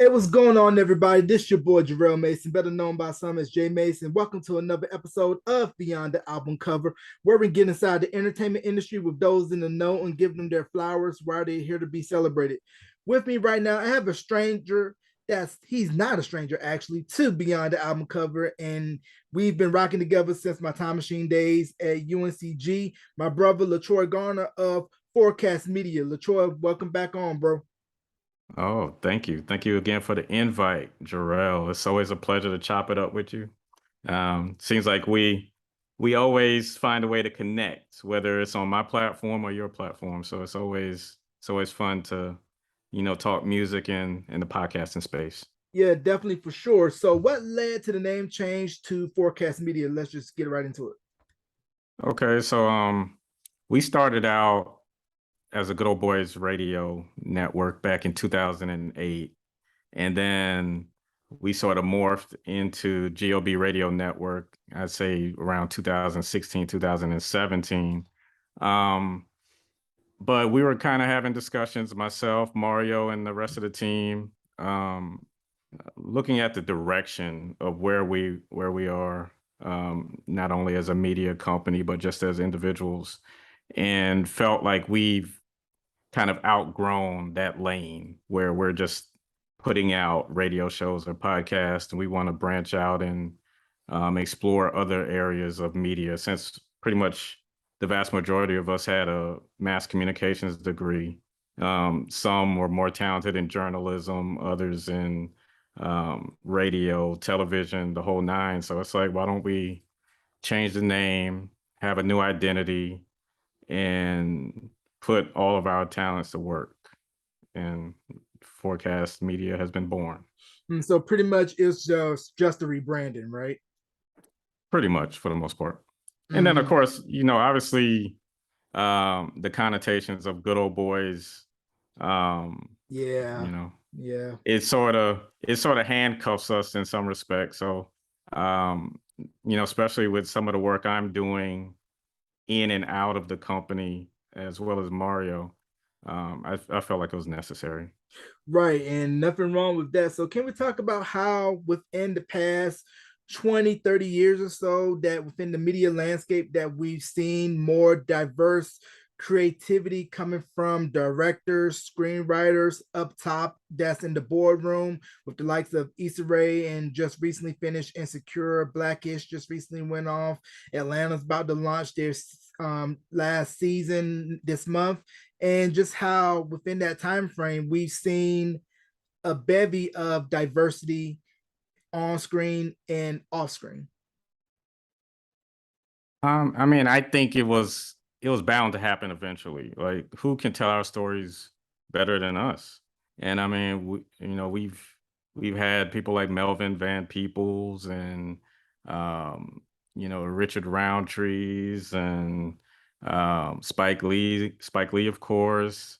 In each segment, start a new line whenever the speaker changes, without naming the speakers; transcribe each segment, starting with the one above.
Hey, what's going on, everybody? This your boy Jarrell Mason, better known by some as Jay Mason. Welcome to another episode of Beyond the Album Cover, where we get inside the entertainment industry with those in the know and give them their flowers while they're here to be celebrated. With me right now, I have a stranger he's not a stranger actually to Beyond the Album Cover, and we've been rocking together since my time machine days at UNCG. My brother Letroy Gardner of Forecast Media. Letroy, welcome back on, bro.
Oh, thank you. Thank you again for the invite, Jarrell. It's always a pleasure to chop it up with you. Seems like we always find a way to connect, whether it's on my platform or your platform. So it's always fun to, talk music in the podcasting space.
Yeah, definitely for sure. So, what led to the name change to Forecast Media? Let's just get right into it.
Okay, so we started out as a Good Old Boys radio network back in 2008. And then we sort of morphed into GOB Radio Network, I'd say around 2016, 2017. Um, but we were kind of having discussions, myself, Mario, and the rest of the team, looking at the direction of where we are, not only as a media company, but just as individuals, and felt like we've kind of outgrown that lane where we're just putting out radio shows or podcasts, and we want to branch out and explore other areas of media, since pretty much the vast majority of us had a mass communications degree. Some were more talented in journalism, others in radio, television, the whole nine. So it's like, why don't we change the name, have a new identity, and put all of our talents to work? And Forecast Media has been born.
So, pretty much it's just a rebranding, right?
Pretty much for the most part. And then, of
Mm,
course, obviously, the connotations of Good Old Boys, um,
yeah,
you know,
yeah.
it sort of handcuffs us in some respects. So, especially with some of the work I'm doing in and out of the company, as well as Mario, I felt like it was necessary.
Right, and nothing wrong with that. So, can we talk about how within the past 20, 30 years or so, that within the media landscape that we've seen more diverse creativity coming from directors, screenwriters up top that's in the boardroom with the likes of Issa Rae and just recently finished Insecure, Blackish just recently went off. Atlanta's about to launch their last season this month, and just how within that time frame we've seen a bevy of diversity on screen and off screen.
I mean, I think it was bound to happen eventually. Like, who can tell our stories better than us? And I mean, we've had people like Melvin Van Peebles and Richard Roundtrees and Spike Lee, of course.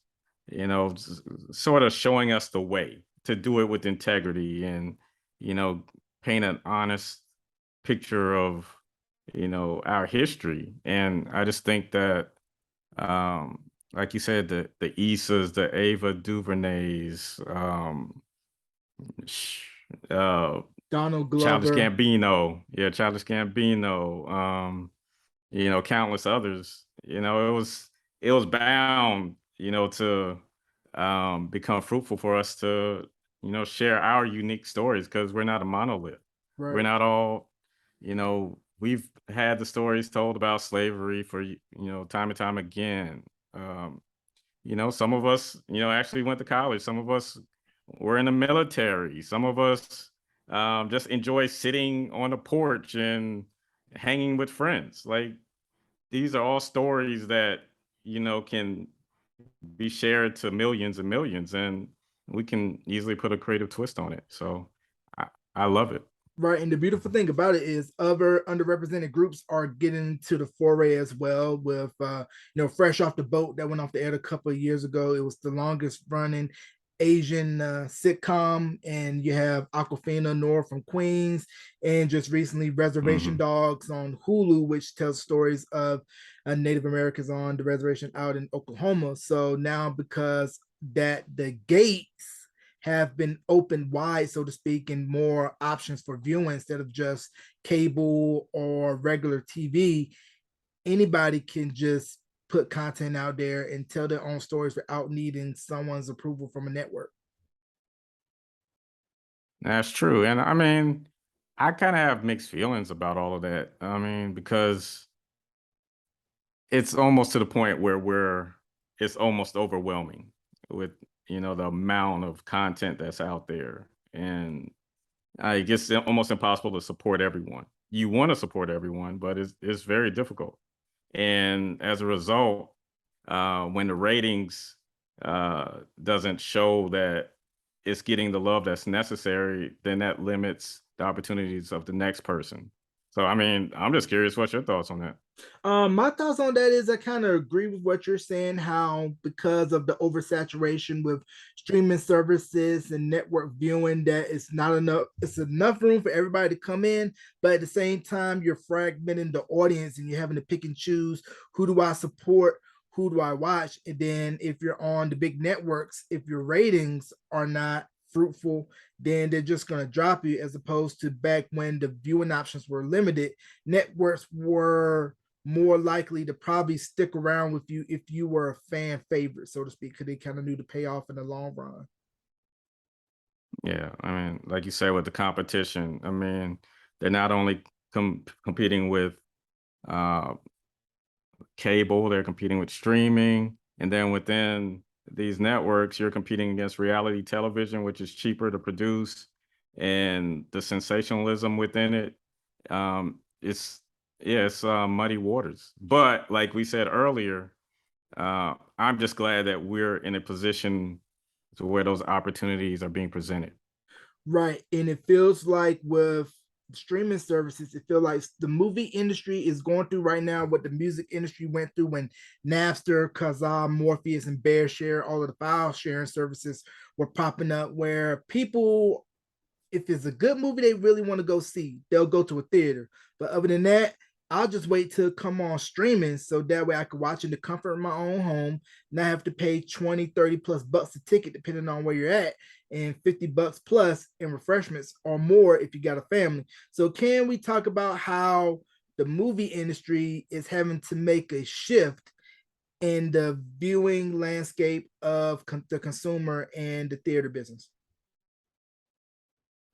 Sort of showing us the way to do it with integrity and you know paint an honest picture of our history. And I just think that, um like you said, the Isas, the Ava DuVernays, sh- uh
Donald
Childish
Glover.
Gambino, yeah, Childish Gambino, countless others. It was bound, to become fruitful for us to share our unique stories, because we're not a monolith. We're
Right.
not all, we've had the stories told about slavery for time and time again. um some of us actually went to college, some of us were in the military, some of us just enjoy sitting on a porch and hanging with friends. Like, these are all stories that can be shared to millions and millions, and we can easily put a creative twist on it. So I, I love it.
Right. And the beautiful thing about it is other underrepresented groups are getting to the foray as well with Fresh Off the Boat that went off the air a couple of years ago. It was the longest running Asian sitcom, and you have Aquafina Nora from Queens, and just recently Reservation
Hmm.
Dogs on Hulu, which tells stories of Native Americans on the reservation out in Oklahoma. So now, because that the gates have been opened wide, so to speak, and more options for viewing instead of just cable or regular TV. Anybody can just put content out there and tell their own stories without needing someone's approval from a network.
That's true. And I mean, I kind of have mixed feelings about all of that. I mean, because it's almost to the point where it's almost overwhelming with, the amount of content that's out there. And it gets almost impossible to support everyone. You want to support everyone, but it's very difficult. And as a result, when the ratings doesn't show that it's getting the love that's necessary, then that limits the opportunities of the next person. So, I mean, I'm just curious, what's your thoughts on that?
My thoughts on that is I kind of agree with what you're saying, how because of the oversaturation with streaming services and network viewing, that it's not enough, it's enough room for everybody to come in, but at the same time, you're fragmenting the audience and you're having to pick and choose who do I support, who do I watch. And then if you're on the big networks, if your ratings are not fruitful, then they're just going to drop you, as opposed to back when the viewing options were limited, networks were more likely to probably stick around with you if you were a fan favorite, so to speak, because they kind of knew the payoff in the long run.
Yeah, I mean, like you said, with the competition, I mean, they're not only competing with uh, cable, they're competing with streaming. And then within these networks, you're competing against reality television, which is cheaper to produce. And the sensationalism within it, it's, yeah, it's muddy waters. But like we said earlier, I'm just glad that we're in a position to where those opportunities are being presented.
Right. And it feels like with streaming services, it feels like the movie industry is going through right now what the music industry went through when Napster, Kazaa, Morpheus, and BearShare, all of the file sharing services were popping up, where people, if it's a good movie they really want to go see, they'll go to a theater. But other than that, I'll just wait till it come on streaming so that way I can watch in the comfort of my own home, not have to pay 20, 30 plus bucks a ticket, depending on where you're at, and 50 bucks plus in refreshments or more if you got a family. So can we talk about how the movie industry is having to make a shift in the viewing landscape of the consumer and the theater business?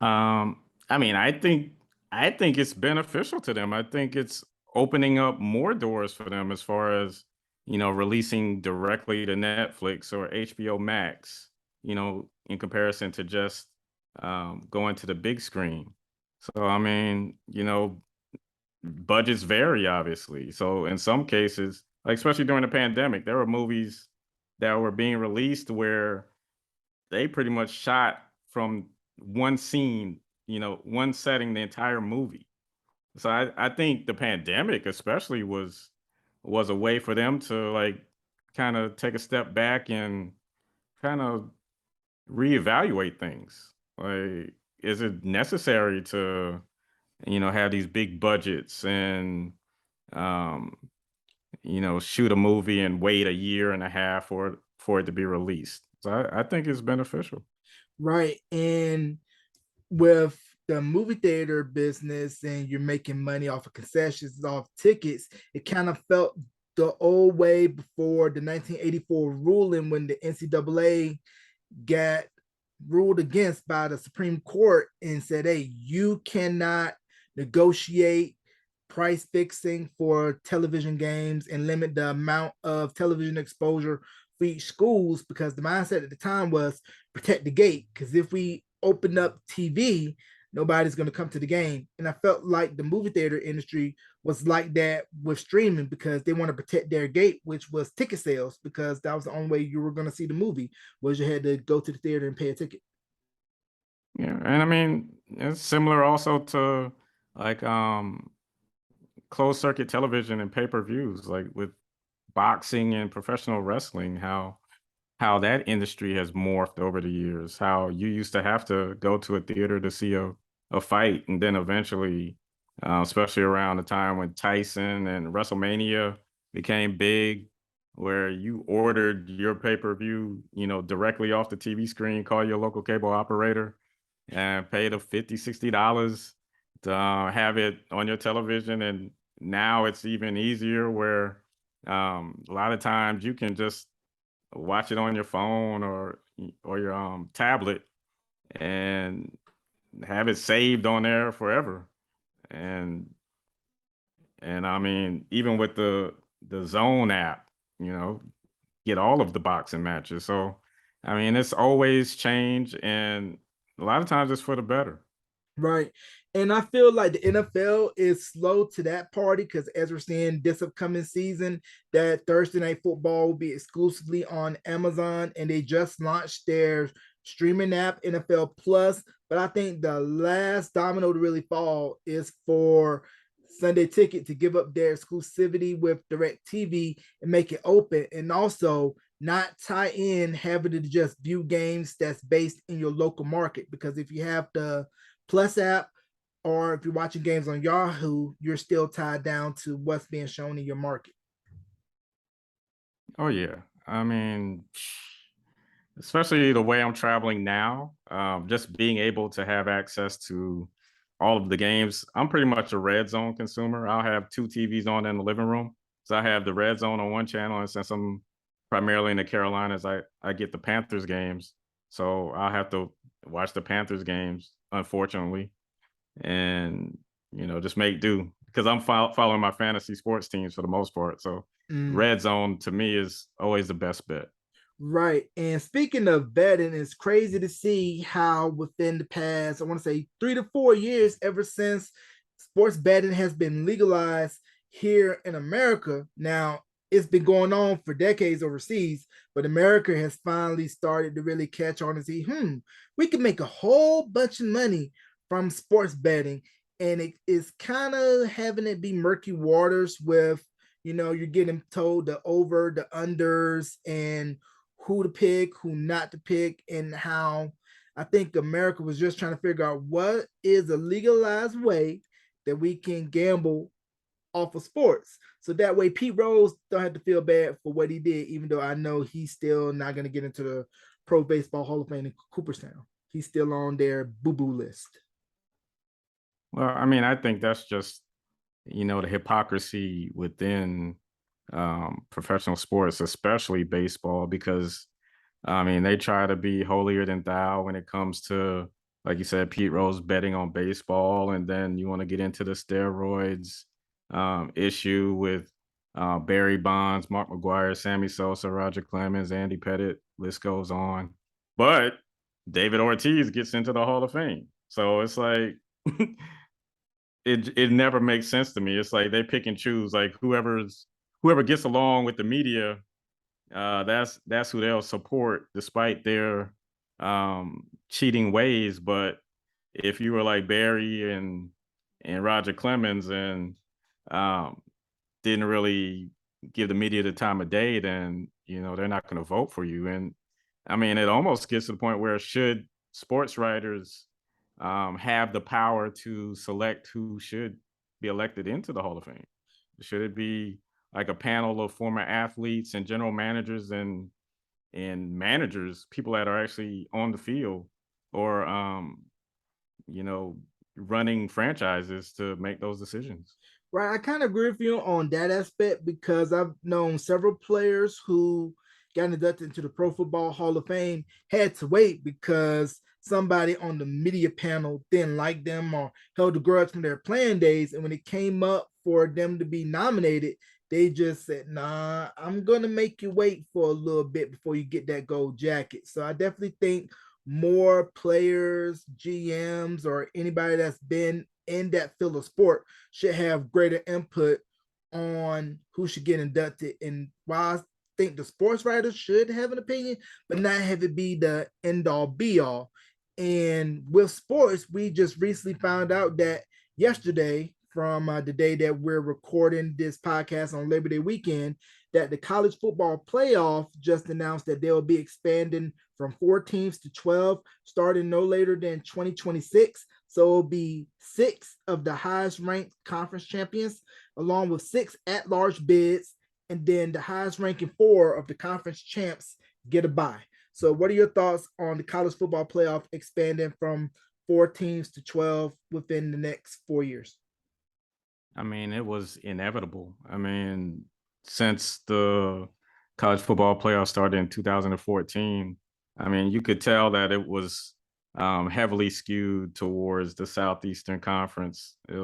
I mean, I think it's beneficial to them. I think it's opening up more doors for them as far as, releasing directly to Netflix or HBO Max, in comparison to just going to the big screen. So, I mean, budgets vary, obviously. So, in some cases, like especially during the pandemic, there were movies that were being released where they pretty much shot from one scene, one setting, the entire movie. So I think the pandemic especially was a way for them to like kind of take a step back and kind of reevaluate things. Like, is it necessary to, have these big budgets and um, shoot a movie and wait a year and a half for it to be released? So I think it's beneficial.
Right. And with the movie theater business and you're making money off of concessions, off tickets, it kind of felt the old way before the 1984 ruling when the NCAA got ruled against by the Supreme Court and said, hey, you cannot negotiate price fixing for television games and limit the amount of television exposure for each schools, because the mindset at the time was protect the gate. Because if we open up TV, nobody's going to come to the game. And I felt like the movie theater industry was like that with streaming, because they want to protect their gate, which was ticket sales, because that was the only way you were going to see the movie, was you had to go to the theater and pay a ticket.
Yeah, and I mean, it's similar also to like closed circuit television and pay-per-views, like with boxing and professional wrestling, how that industry has morphed over the years, how you used to have to go to a theater to see a fight, and then eventually, especially around the time when Tyson and WrestleMania became big, where you ordered your pay-per-view, directly off the TV screen, call your local cable operator and pay the 50, $60 to have it on your television. And now it's even easier where a lot of times you can just watch it on your phone or your tablet and have it saved on there forever. And I mean, even with the Zone app, you know, get all of the boxing matches. So, I mean, it's always change, and a lot of times it's for the better.
Right. And I feel like the NFL is slow to that party because as we're seeing this upcoming season, that Thursday night football will be exclusively on Amazon and they just launched their streaming app, NFL Plus. But I think the last domino to really fall is for Sunday Ticket to give up their exclusivity with Direct TV and make it open. And also not tie in having to just view games that's based in your local market. Because if you have the Plus app, or if you're watching games on Yahoo, you're still tied down to what's being shown in your market.
Oh yeah, I mean, especially the way I'm traveling now, just being able to have access to all of the games. I'm pretty much a red zone consumer. I'll have two TVs on in the living room. So I have the red zone on one channel, and since I'm primarily in the Carolinas, I get the Panthers games. So I'll have to watch the Panthers games, unfortunately, and just make do because I'm following my fantasy sports teams for the most part. So
Mm.
red zone to me is always the best bet.
Right. And speaking of betting, it's crazy to see how within the past, I want to say 3 to 4 years, ever since sports betting has been legalized here in America. Now, it's been going on for decades overseas, but America has finally started to really catch on and see, we can make a whole bunch of money from sports betting. And it is kind of having it be murky waters with, you're getting told the over, the unders, and who to pick, who not to pick, and how I think America was just trying to figure out what is a legalized way that we can gamble off of sports. So that way Pete Rose don't have to feel bad for what he did, even though I know he's still not going to get into the Pro Baseball Hall of Fame in Cooperstown. He's still on their boo-boo list.
Well, I mean, I think that's just the hypocrisy within professional sports, especially baseball, because I mean they try to be holier than thou when it comes to, like you said, Pete Rose betting on baseball, and then you want to get into the steroids issue with Barry Bonds, Mark McGuire, Sammy Sosa, Roger Clemens, Andy Pettit. List goes on, but David Ortiz gets into the Hall of Fame, so it's like. It never makes sense to me. It's like they pick and choose. Like whoever gets along with the media, that's who they'll support despite their cheating ways. But if you were like Barry and Roger Clemens and um, didn't really give the media the time of day, then they're not going to vote for you. And I mean, it almost gets to the point where should sports writers have the power to select who should be elected into the Hall of Fame? Should it be like a panel of former athletes and general managers and managers, people that are actually on the field, or you know, running franchises to make those decisions?
Right. I kind of agree with you on that aspect because I've known several players who got inducted into the Pro Football Hall of Fame had to wait because somebody on the media panel didn't like them or held a grudge from their playing days. And when it came up for them to be nominated, they just said, nah, I'm going to make you wait for a little bit before you get that gold jacket. So I definitely think more players, GMs, or anybody that's been in that field of sport should have greater input on who should get inducted. And while I think the sports writers should have an opinion, but not have it be the end all be all. And with sports, we just recently found out that yesterday, from the day that we're recording this podcast on Labor Day weekend, that the college football playoff just announced that they'll be expanding from 4 teams to 12, starting no later than 2026. So it'll be 6 of the highest ranked conference champions, along with 6 at large bids. and then the highest ranking four of the conference champs get a bye. So, what are your thoughts on the college football playoff expanding from four teams to 12 within the next 4 years?
I mean, it was inevitable. I mean, since the college football playoff started in 2014, I mean, you could tell that it was heavily skewed towards the Southeastern Conference. They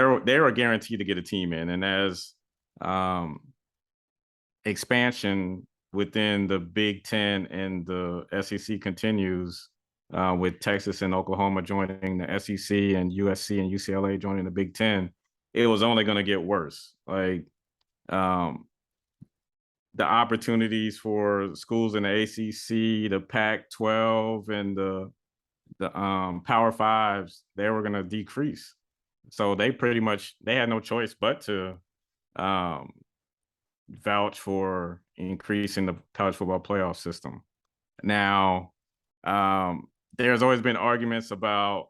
were guaranteed to get a team in, and as um, expansion within the Big Ten and the SEC continues, with Texas and Oklahoma joining the SEC and USC and UCLA joining the Big Ten, it was only going to get worse. Like um, the opportunities for schools in the ACC, the Pac-12, and the Power Fives, they were going to decrease. So they had no choice but to um, vouch for increasing the college football playoff system. Now, there's always been arguments about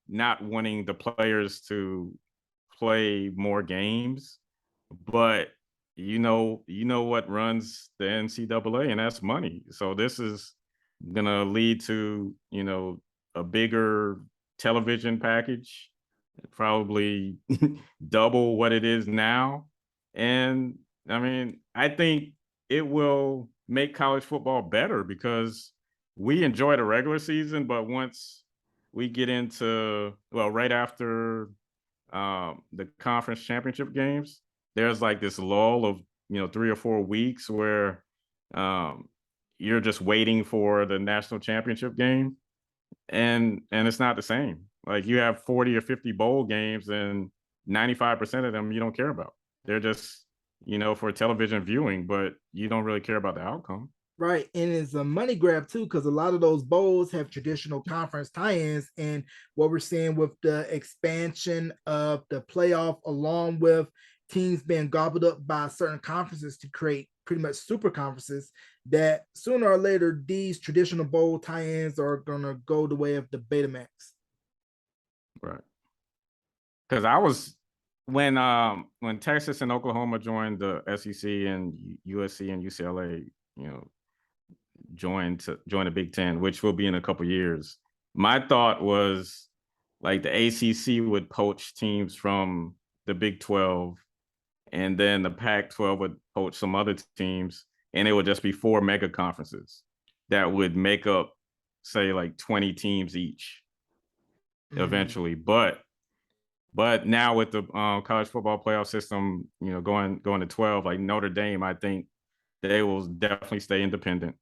not wanting the players to play more games, but you know what runs the NCAA, and that's money. So this is gonna lead to a bigger television package, probably double what it is now. And I mean, I think it will make college football better because we enjoy the regular season, but once we get into, well, right after the conference championship games, there's like this lull of 3 or 4 weeks where um, you're just waiting for the national championship game, and it's not the same. Like you have 40 or 50 bowl games, and 95% of them you don't care about. They're just for television viewing, but you don't really care about the outcome.
Right. And it's a money grab too, because a lot of those bowls have traditional conference tie-ins. And what we're seeing with the expansion of the playoff, along with teams being gobbled up by certain conferences to create pretty much super conferences, that sooner or later these traditional bowl tie-ins are gonna go the way of the Betamax.
Right. Because when Texas and Oklahoma joined the SEC, and USC and UCLA, you know, join the Big Ten, which will be in a couple years. My thought was like the ACC would poach teams from the Big 12, and then the Pac-12 would poach some other teams, and it would just be four mega conferences that would make up, say, like 20 teams each
Mm-hmm.
eventually. But now with the college football playoff system, going to 12, like Notre Dame, I think they will definitely stay independent,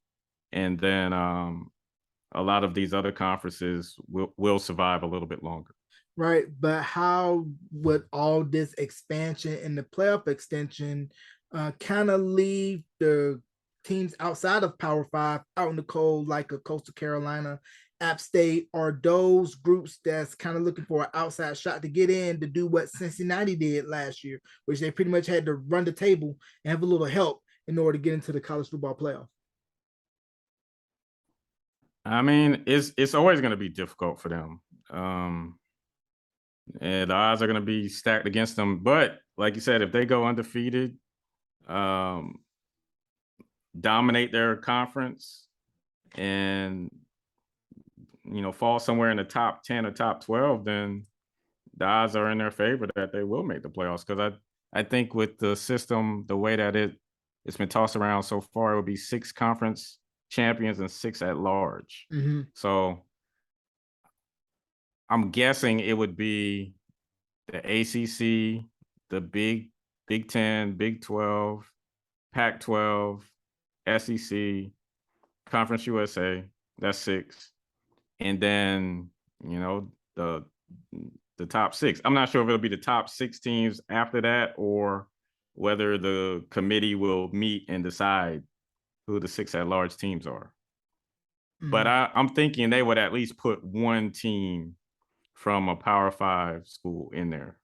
and then a lot of these other conferences will survive a little bit longer.
Right. But how would all this expansion and the playoff extension kind of leave the teams outside of Power Five out in the cold, like a Coastal Carolina, App State, or those groups that's kind of looking for an outside shot to get in to do what Cincinnati did last year, which they pretty much had to run the table and have a little help in order to get into the college football playoff?
I mean, it's always going to be difficult for them, um, and the odds are going to be stacked against them. But like you said, if they go undefeated, um, dominate their conference, and fall somewhere in the top 10 or top 12, then the odds are in their favor that they will make the playoffs. Because I think with the system, the way that it's been tossed around so far, it would be 6 conference champions and 6 at large.
Mm-hmm.
So I'm guessing it would be the ACC, the Big Ten, Big 12, Pac-12, SEC, Conference USA. That's 6, and then the top 6. I'm not sure if it'll be the top 6 teams after that, or whether the committee will meet and decide who the 6 at-large teams are. But
Mm-hmm.
I'm thinking they would at least put one team from a Power Five school in there.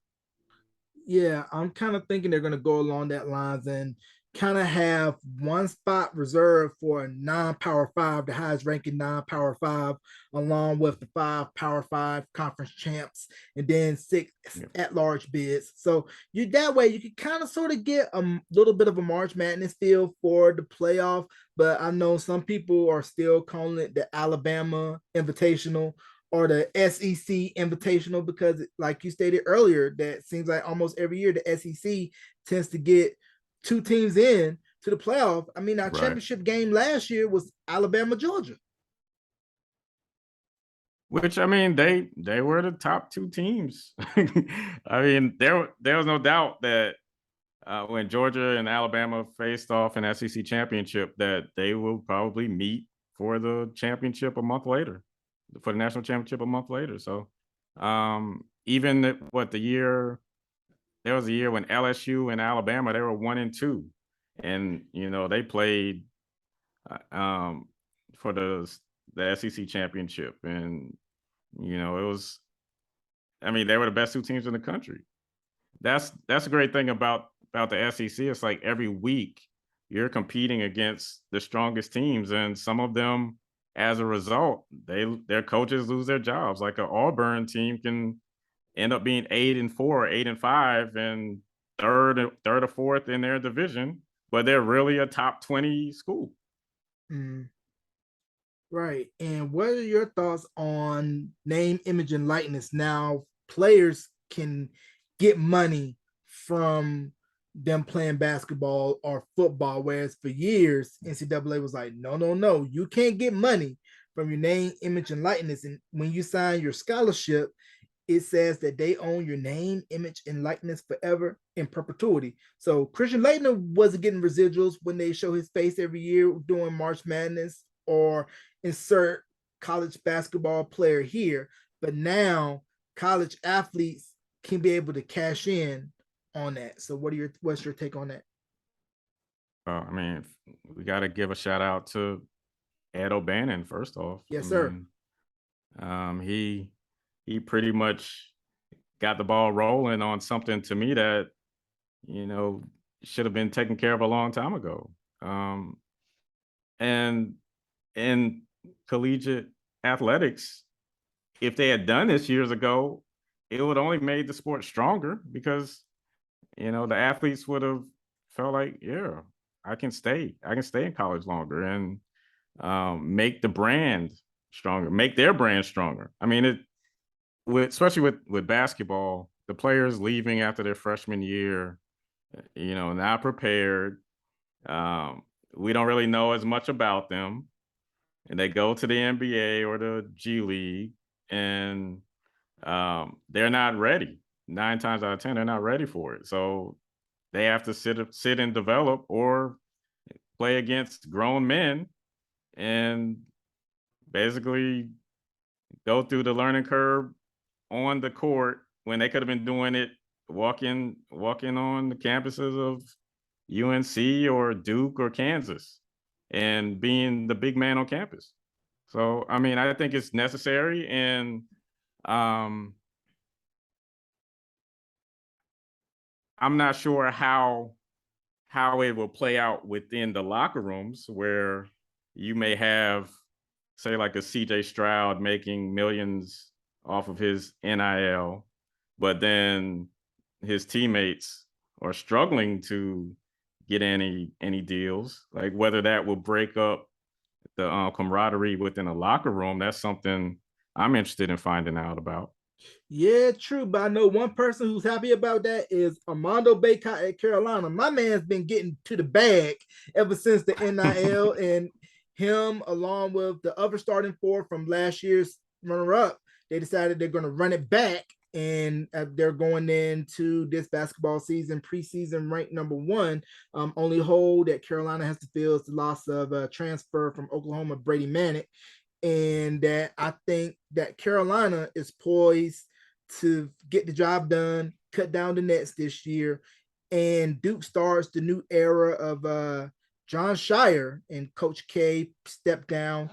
Yeah, I'm kind of thinking they're going to go along that lines and kind of have one spot reserved for a non-power five, the highest ranking non-power five, along with the five power five conference champs, and then six
Yep.
at-large bids. So you that way you can kind of sort of get a little bit of a March Madness feel for the playoff. But I know some people are still calling it the Alabama Invitational or the SEC Invitational because, like you stated earlier, that seems like almost every year the SEC tends to get two teams in to the playoff. I mean, our
Right.
championship game last year was Alabama, Georgia.
Which I mean, they were the top two teams. I mean, there was no doubt that when Georgia and Alabama faced off in SEC championship, that they will probably meet for the championship a month later, for the national championship a month later. So even what the year there was a year when LSU and Alabama they were 1-2, and they played um, for the SEC championship, and it was. I mean, they were the best two teams in the country. That's a great thing about the SEC. It's like every week you're competing against the strongest teams, and some of them, as a result, their coaches lose their jobs. Like an Auburn team can end up being 8-4, 8-5, and third or fourth in their division, but they're really a top 20 school.
Mm, right. And what are your thoughts on name, image, and likeness? Now, players can get money from them playing basketball or football, whereas for years, NCAA was like, no, no, no, you can't get money from your name, image, and likeness. And when you sign your scholarship, it says that they own your name, image, and likeness forever in perpetuity. So Christian Laettner wasn't getting residuals when they show his face every year during March Madness or insert college basketball player here. But now college athletes can be able to cash in on that. So what's your take on that?
I mean, we got to give a shout out to Ed O'Bannon first off. I
Yes, sir.
mean, he pretty much got the ball rolling on something to me that you know should have been taken care of a long time ago. And in collegiate athletics, if they had done this years ago, it would only made the sport stronger because the athletes would have felt like, yeah, I can stay in college longer and make the brand stronger, make their brand stronger. I mean, especially with basketball, the players leaving after their freshman year, not prepared. Um, we don't really know as much about them, and they go to the NBA or the G League, and they're not ready. 9 times out of 10, they're not ready for it. So they have to sit and develop or play against grown men and basically go through the learning curve on the court when they could have been doing it walking on the campuses of UNC or Duke or Kansas and being the big man on campus. So I mean, I think it's necessary, and um, I'm not sure how it will play out within the locker rooms where you may have, say, like a CJ Stroud making millions off of his NIL, but then his teammates are struggling to get any deals. Like whether that will break up the camaraderie within a locker room, that's something I'm interested in finding out about.
Yeah, true. But I know one person who's happy about that is Armando Baycott at Carolina. My man's been getting to the bag ever since the NIL, and him, along with the other starting four from last year's runner up, they decided they're going to run it back. And they're going into this basketball season, preseason ranked number one. Only hole that Carolina has to fill is the loss of a transfer from Oklahoma, Brady Manick, and that I think that Carolina is poised to get the job done, cut down the nets this year, and Duke starts the new era of John Shire and Coach K stepped down.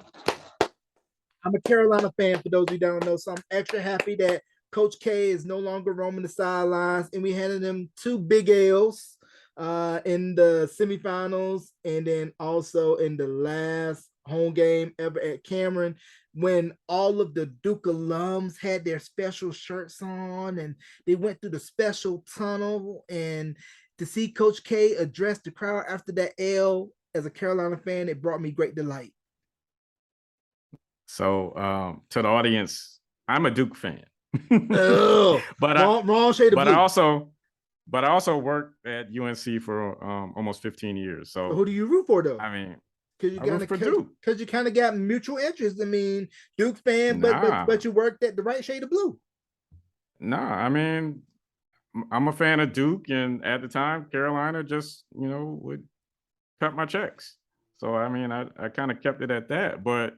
I'm a Carolina fan for those who don't know, so I'm extra happy that Coach K is no longer roaming the sidelines, and we handed him two big L's in the semifinals, and then also in the last home game ever at Cameron, when all of the Duke alums had their special shirts on and they went through the special tunnel. And to see Coach K address the crowd after that L, as a Carolina fan, it brought me great delight.
So to the audience, I'm a Duke fan,
Oh,
but I
wrong shade of
but I
blue.
also but I also worked at UNC for almost 15 years.
So who
So
do you root for though?
I mean,
Because you
I root
kind of
for Duke.
because you kind of got mutual interest. I mean, Duke fan, but
Nah,
you worked at the right shade of blue.
nah. I mean, I'm a fan of Duke, and at the time, Carolina just would cut my checks. So I mean, I kind of kept it at that. But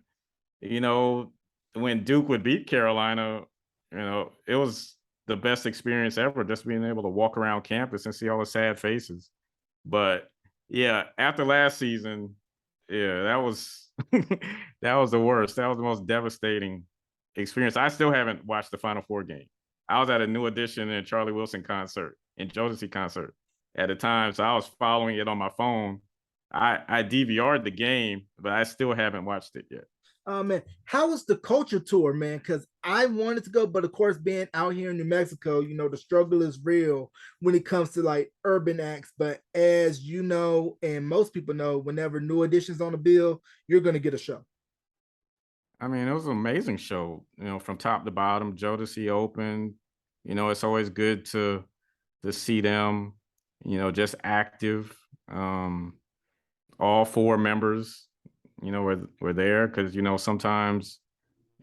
you know, when Duke would beat Carolina, it was the best experience ever, just being able to walk around campus and see all the sad faces. But yeah, after last season, yeah, that was that was the worst. That was the most devastating experience. I still haven't watched the Final Four game. I was at a New Edition and Charlie Wilson concert and Jodeci concert at the time, so I was following it on my phone. I DVR'd the game, but I still haven't watched it yet.
Man, how was the culture tour, man? Because I wanted to go, but of course, being out here in New Mexico, the struggle is real when it comes to like urban acts. But as you know, and most people know, whenever New Edition's on the bill, you're gonna get a show.
I mean, it was an amazing show, from top to bottom. Jodeci opened. It's always good to see them, just active. All four members, were there because sometimes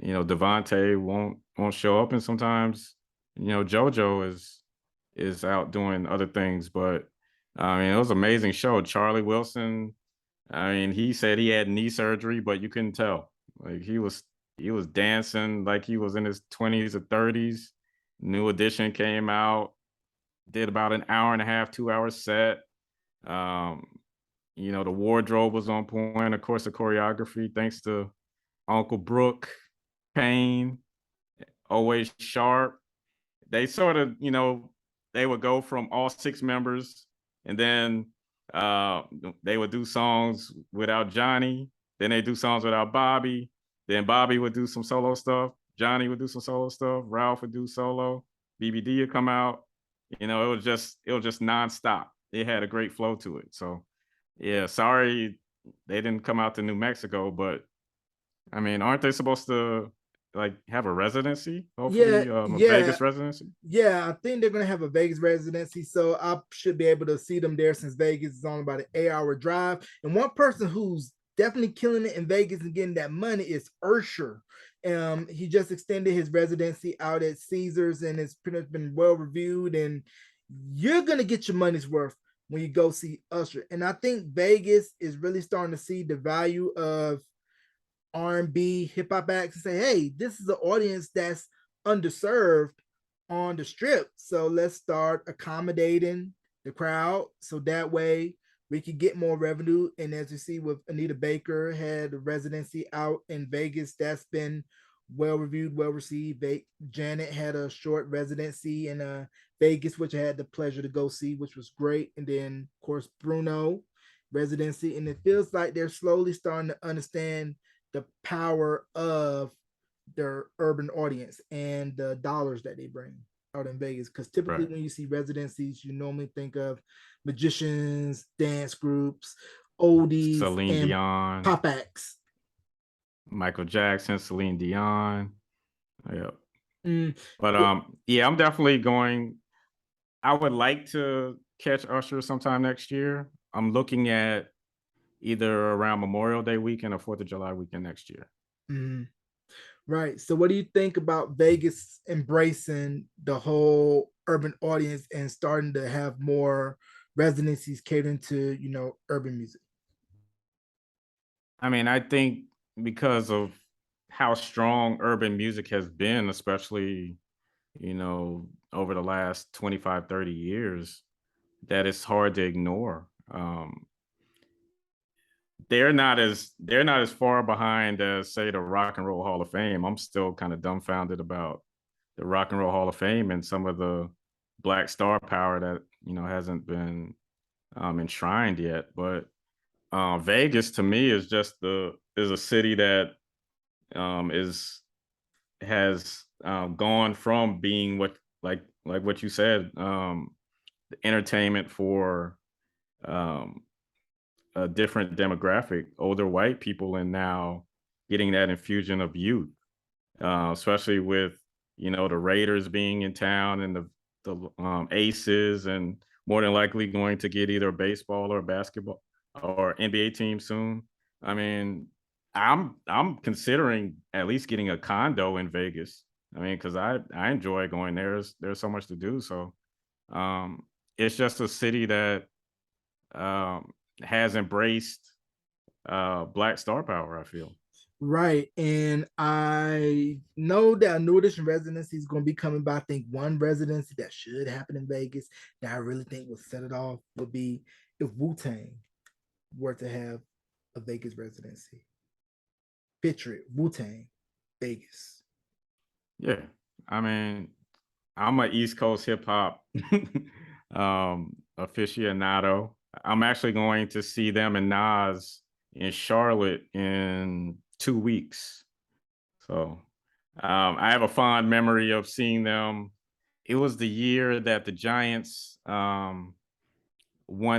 Devontae won't show up, and sometimes JoJo is out doing other things. But I mean, it was an amazing show. Charlie Wilson, I mean, he said he had knee surgery, but you couldn't tell. Like he was dancing like he was in his 20s or 30s. New Edition came out, did about an hour and a half, 2 hour set. Um, the wardrobe was on point. Of course, the choreography, thanks to Uncle Brooke Payne, always sharp. They sort of, they would go from all six members, and then uh, they would do songs without Johnny. Then they do songs without Bobby. Then Bobby would do some solo stuff. Johnny would do some solo stuff. Ralph would do solo. BBD would come out. It was just nonstop. It had a great flow to it. So yeah, sorry they didn't come out to New Mexico, but I mean, aren't they supposed to like have a residency?
Yeah,
Hopefully, a
yeah,
Vegas residency.
yeah. I think they're gonna have a Vegas residency, so I should be able to see them there since Vegas is only about an 8 hour drive. And one person who's definitely killing it in Vegas and getting that money is Ursher. He just extended his residency out at Caesars, and it's pretty much been well reviewed. And you're gonna get your money's worth when you go see Usher. And I think Vegas is really starting to see the value of R&B, hip hop acts and say, hey, this is an audience that's underserved on the strip. So let's start accommodating the crowd so that way we can get more revenue. And as you see with Anita Baker had a residency out in Vegas, that's been well reviewed, well received. Janet had a short residency in Vegas, which I had the pleasure to go see, which was great. And then, of course, Bruno residency. And it feels like they're slowly starting to understand the power of their urban audience and the dollars that they bring out in Vegas. Because typically,
Right.
when you see residencies, you normally think of magicians, dance groups, oldies,
Celine
and
Dion,
pop acts.
Michael Jackson, Celine Dion. Yeah.
Mm,
But yeah, I'm definitely going. I would like to catch Usher sometime next year. I'm looking at either around Memorial Day weekend or 4th of July weekend next year.
mm, right. So, what do you think about Vegas embracing the whole urban audience and starting to have more residencies catering to urban music?
I mean, I think because of how strong urban music has been, especially, over the last 25, 30 years, that it's hard to ignore. They're not as far behind as say the Rock and Roll Hall of Fame. I'm still kind of dumbfounded about the Rock and Roll Hall of Fame and some of the black star power that hasn't been enshrined yet. But Vegas to me is just the is a city that is has gone from being what like what you said, entertainment for um, a different demographic, older white people, and now getting that infusion of youth, especially with the Raiders being in town and the Aces, and more than likely going to get either a baseball or basketball or NBA team soon. I mean, I'm considering at least getting a condo in Vegas. I mean, because I enjoy going there. There's so much to do. So um, it's just a city that um, has embraced Black star power, I feel.
Right. And I know that a new edition residency is going to be coming, but I think one residency that should happen in Vegas that I really think will set it off would be if Wu Tang were to have a Vegas residency. Picture it, Wu Tang, Vegas.
Yeah. I mean, I'm a East Coast hip hop aficionado. I'm actually going to see them and Nas in Charlotte in 2 weeks. So I have a fond memory of seeing them. It was the year that the Giants won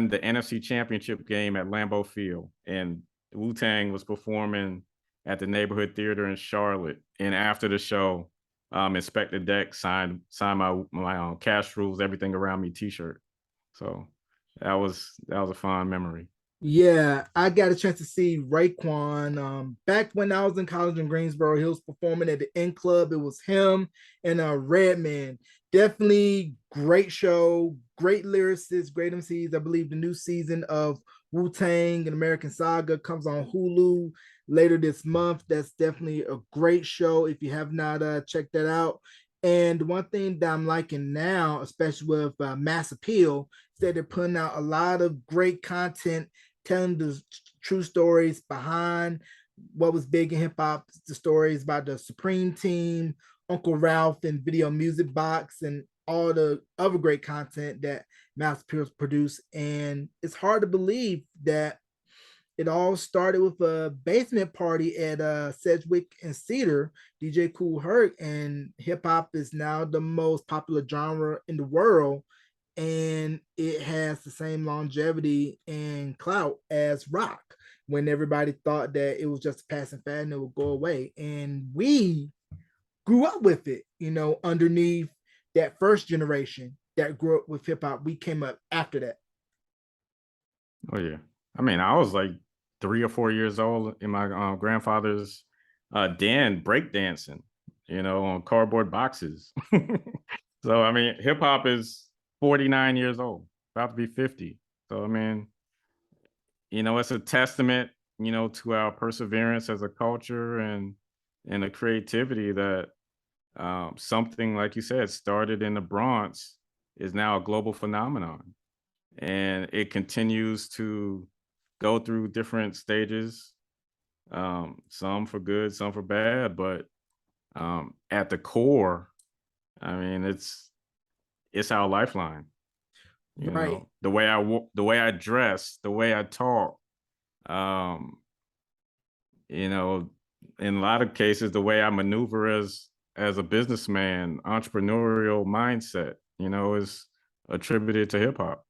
the NFC Championship game at Lambeau Field, and Wu Tang was performing at the neighborhood theater in Charlotte. And after the show, Inspector Deck signed my Cash Rules Everything Around Me T-shirt. So that was a fond memory.
Yeah, I got a chance to see Raekwon. Back when I was in college in Greensboro, he was performing at the N Club. It was him and Redman. Definitely great show, great lyricists, great MCs. I believe the new season of Wu Tang and American Saga comes on Hulu later this month. That's definitely a great show if you have not checked that out. And one thing that I'm liking now, especially with Mass Appeal, is that they're putting out a lot of great content telling the true stories behind what was big in hip hop, the stories about the Supreme Team, Uncle Ralph, and Video Music Box, and all the other great content that Mouse Pierce produced. And it's hard to believe that it all started with a basement party at Sedgwick and Cedar, DJ Cool Herc, and hip hop is now the most popular genre in the world, and it has the same longevity and clout as rock. When everybody thought that it was just a passing fad and it would go away, and we grew up with it, underneath that first generation that grew up with hip hop. We came up after that.
Oh yeah. I mean, I was like 3 or 4 years old in my grandfather's den breakdancing, on cardboard boxes. So I mean, hip hop is 49 years old, about to be 50. So I mean, it's a testament, to our perseverance as a culture and the creativity that something like you said started in the Bronx is now a global phenomenon, and it continues to go through different stages, some for good, some for bad, but at the core, I mean, it's our lifeline.
Right.
The way I dress, the way I talk, um, you know, in a lot of cases, the way I maneuver as a businessman, entrepreneurial mindset, is attributed to hip hop.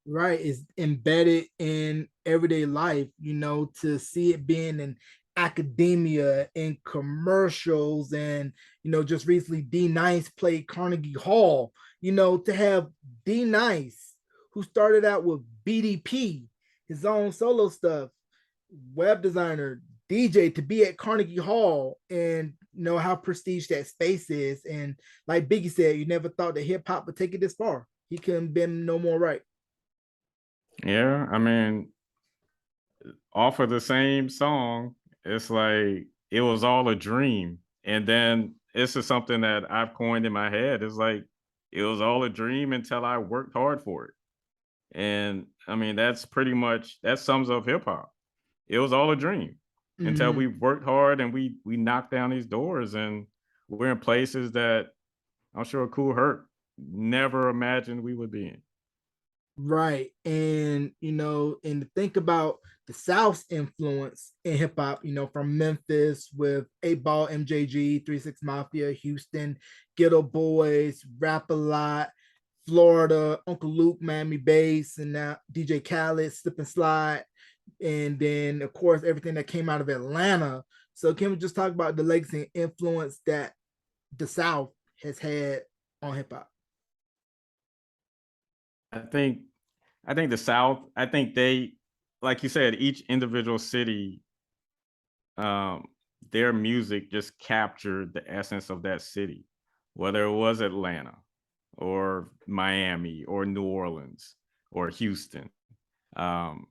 Right, is embedded in everyday life, to see it being in academia, in commercials, and just recently D Nice played Carnegie Hall, to have D Nice, who started out with BDP, his own solo stuff, web designer, DJ, to be at Carnegie Hall, and know how prestige that space is. And like Biggie said, you never thought that hip hop would take it this far. He couldn't been no more right.
Yeah, I mean, off of the same song, it's like it was all a dream. And then this is something that I've coined in my head. It's like it was all a dream until I worked hard for it. And I mean, that's pretty much that sums up hip hop. It was all a dream until we
Mm,
worked hard and we knocked down these doors, and we're in places that I'm sure Cool Hurt never imagined we would be in.
Right. And, and to think about the South's influence in hip hop, from Memphis with 8 Ball, MJG, 3 6 Mafia, Houston, Ghetto Boys, Rap a Lot, Florida, Uncle Luke, Miami Bass, and now DJ Khaled, Slip and Slide. And then, of course, everything that came out of Atlanta. So, can we just talk about the legacy and influence that the South has had on hip hop?
I think I think the South, I think they, like you said, each individual city, um, their music just captured the essence of that city, whether it was Atlanta or Miami or New Orleans or Houston. Um,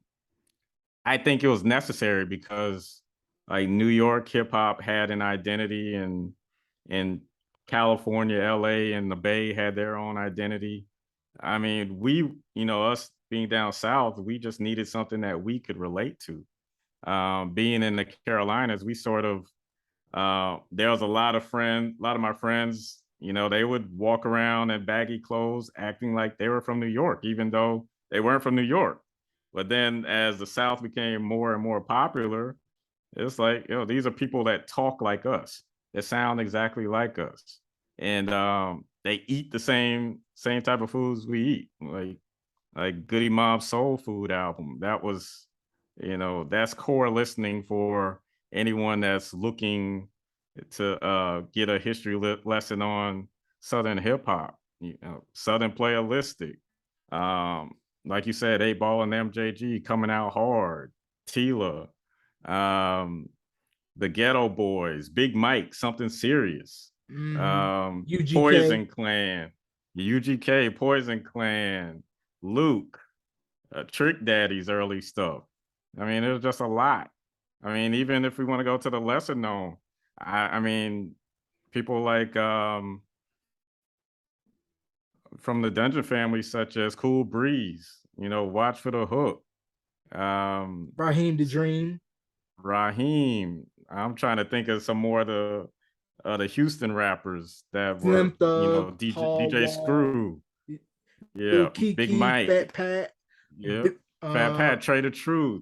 I think it was necessary because like New York hip hop had an identity, and California, LA, and the Bay had their own identity. I mean, us being down south, we just needed something that we could relate to. Being in the Carolinas, we sort of there was a lot of my friends, they would walk around in baggy clothes, acting like they were from New York, even though they weren't from New York. But then as the South became more and more popular, it's like, these are people that talk like us, that sound exactly like us. And they eat the same type of foods we eat. Like Goody Mob Soul Food album. That's core listening for anyone that's looking to get a lesson on Southern hip hop. Southern playalistic. Um, like you said, 8 Ball and MJG coming out hard. Tila, um, the Ghetto Boys, Big Mike, something serious.
Mm-hmm. UGK.
Poison Clan, UGK, Poison Clan, Luke, Trick Daddy's early stuff. I mean, it was just a lot. I mean, even if we want to go to the lesser known, I mean, people like from the Dungeon family, such as Cool Breeze, Watch for the Hook, um,
Raheem the Dream.
Raheem. I'm trying to think of some more of the Houston rappers that
Slim
were,
Thug, Paul
DJ
Wall,
Screw,
Lil
yeah, Big
Kiki,
Mike,
Fat Pat,
yeah, Fat Pat, Trader Truth,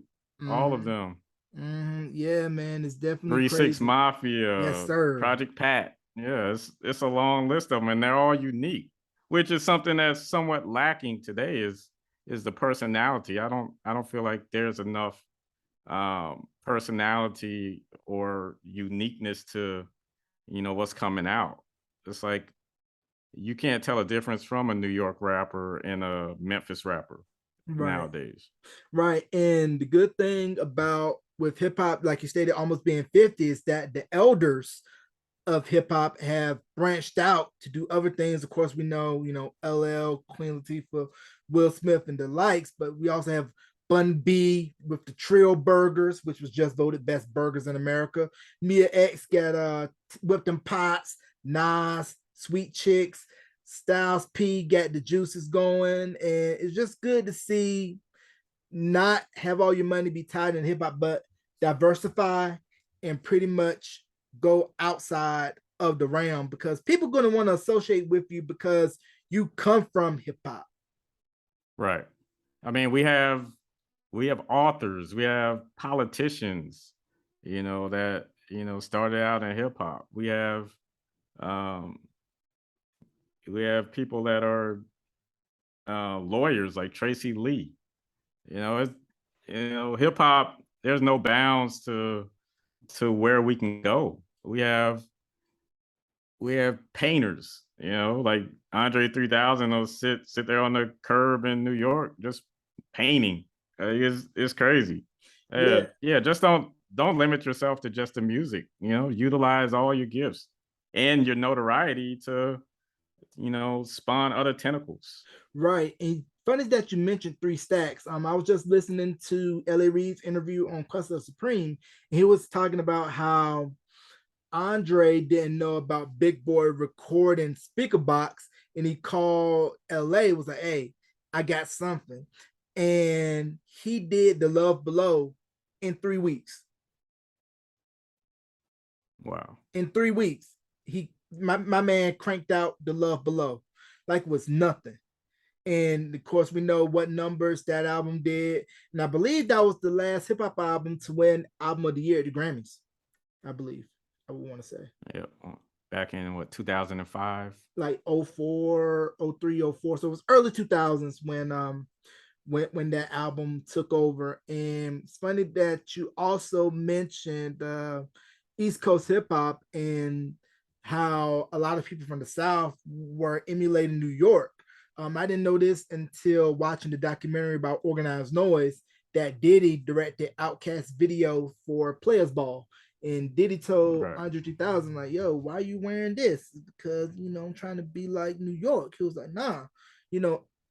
all of
mm-hmm,
them.
yeah, man, it's definitely
3 6
crazy. Yes,
Mafia,
sir.
Project Pat. Yeah, it's a long list of them, and they're all unique, which is something that's somewhat lacking today. Is the personality? I don't feel like there's enough personality or uniqueness to what's coming out. It's like you can't tell a difference from a New York rapper and a Memphis rapper
Right,
nowadays.
right. And the good thing about with hip hop, like you stated, almost being 50, is that the elders of hip hop have branched out to do other things. Of course, we know, LL, Queen Latifah, Will Smith, and the likes, but we also have Bun B with the Trio Burgers, which was just voted best burgers in America. Mia X got Whipped and Pots, Nas, Sweet Chicks, Styles P got the juices going, and it's just good to see not have all your money be tied in hip hop, but diversify and pretty much go outside of the realm because people are going to want to associate with you because you come from hip hop.
Right. I mean, we have authors, we have politicians, that started out in hip hop. Um, we have people that are lawyers like Tracy Lee. It's hip hop. There's no bounds to where we can go. We have painters, like Andre 3000 will sit there on the curb in New York just painting. It's crazy.
Yeah,
Yeah, just don't limit yourself to just the music. Utilize all your gifts and your notoriety to spawn other tentacles.
right. And funny that you mentioned Three Stacks. I was just listening to LA Reid's interview on Quest of Supreme, and he was talking about how Andre didn't know about Big Boy recording speaker box, and he called LA, was like, "Hey, I got something," and he did the Love Below in 3 weeks.
Wow.
In 3 weeks, my man cranked out the Love Below like it was nothing. And of course, we know what numbers that album did. And I believe that was the last hip hop album to win Album of the Year at the Grammys. I believe I would want to say
Yeah, back in what 2005.
like oh 04, oh 03, oh 04. So it was early 2000s when that album took over. And it's funny that you also mentioned East Coast hip hop and how a lot of people from the South were emulating New York. I didn't know this until watching the documentary about Organized Noise that Diddy directed Outkast video for Players Ball. And Diddy told
Right.
Andre 3000, like, yo, why are you wearing this? Because, I'm trying to be like New York. He was like, nah,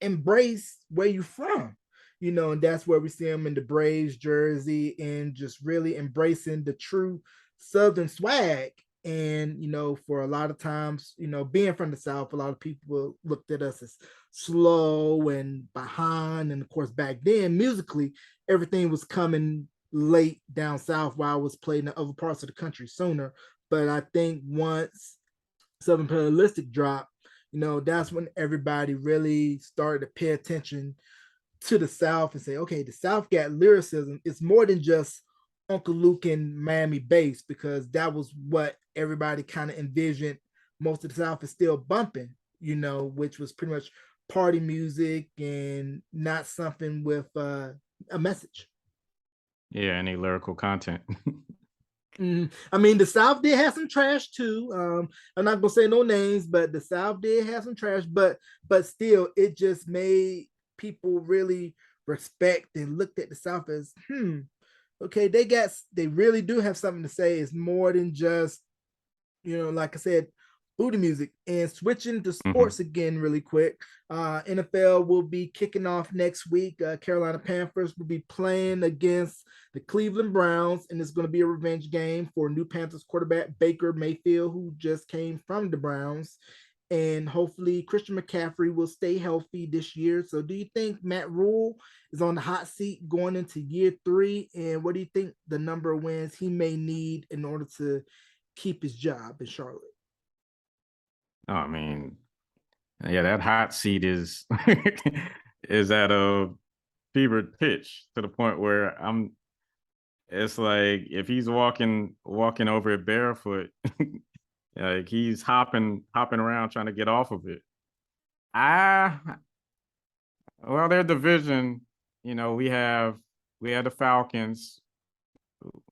embrace where you from. And that's where we see him in the Braves jersey and just really embracing the true Southern swag. And, for a lot of times, being from the South, a lot of people looked at us as slow and behind. And of course, back then, musically, everything was coming late down South while I was playing in other parts of the country sooner. But I think once Southern Playalistic dropped, that's when everybody really started to pay attention to the South and say, okay, the South got lyricism. It's more than just Uncle Luke and Miami bass, because that was what everybody kind of envisioned. Most of the South is still bumping, which was pretty much party music and not something with a message.
Yeah, any lyrical content.
I mean, the South did have some trash too. I'm not gonna say no names, but the South did have some trash. But still, it just made people really respect and looked at the South as, okay, they really do have something to say. It's more than just, like I said, booty music. And switching to
Hmm.
sports again really quick. NFL will be kicking off next week. Carolina Panthers will be playing against the Cleveland Browns, and it's going to be a revenge game for new Panthers quarterback Baker Mayfield, who just came from the Browns. And hopefully Christian McCaffrey will stay healthy this year. So do you think Matt Rule is on the hot seat going into year 3? And what do you think the number of wins he may need in order to keep his job in Charlotte?
Oh, I mean, yeah, that hot seat is is at a fevered pitch to the point where I'm. It's like if he's walking over it barefoot, like he's hopping around trying to get off of it. I well, their division, we have the Falcons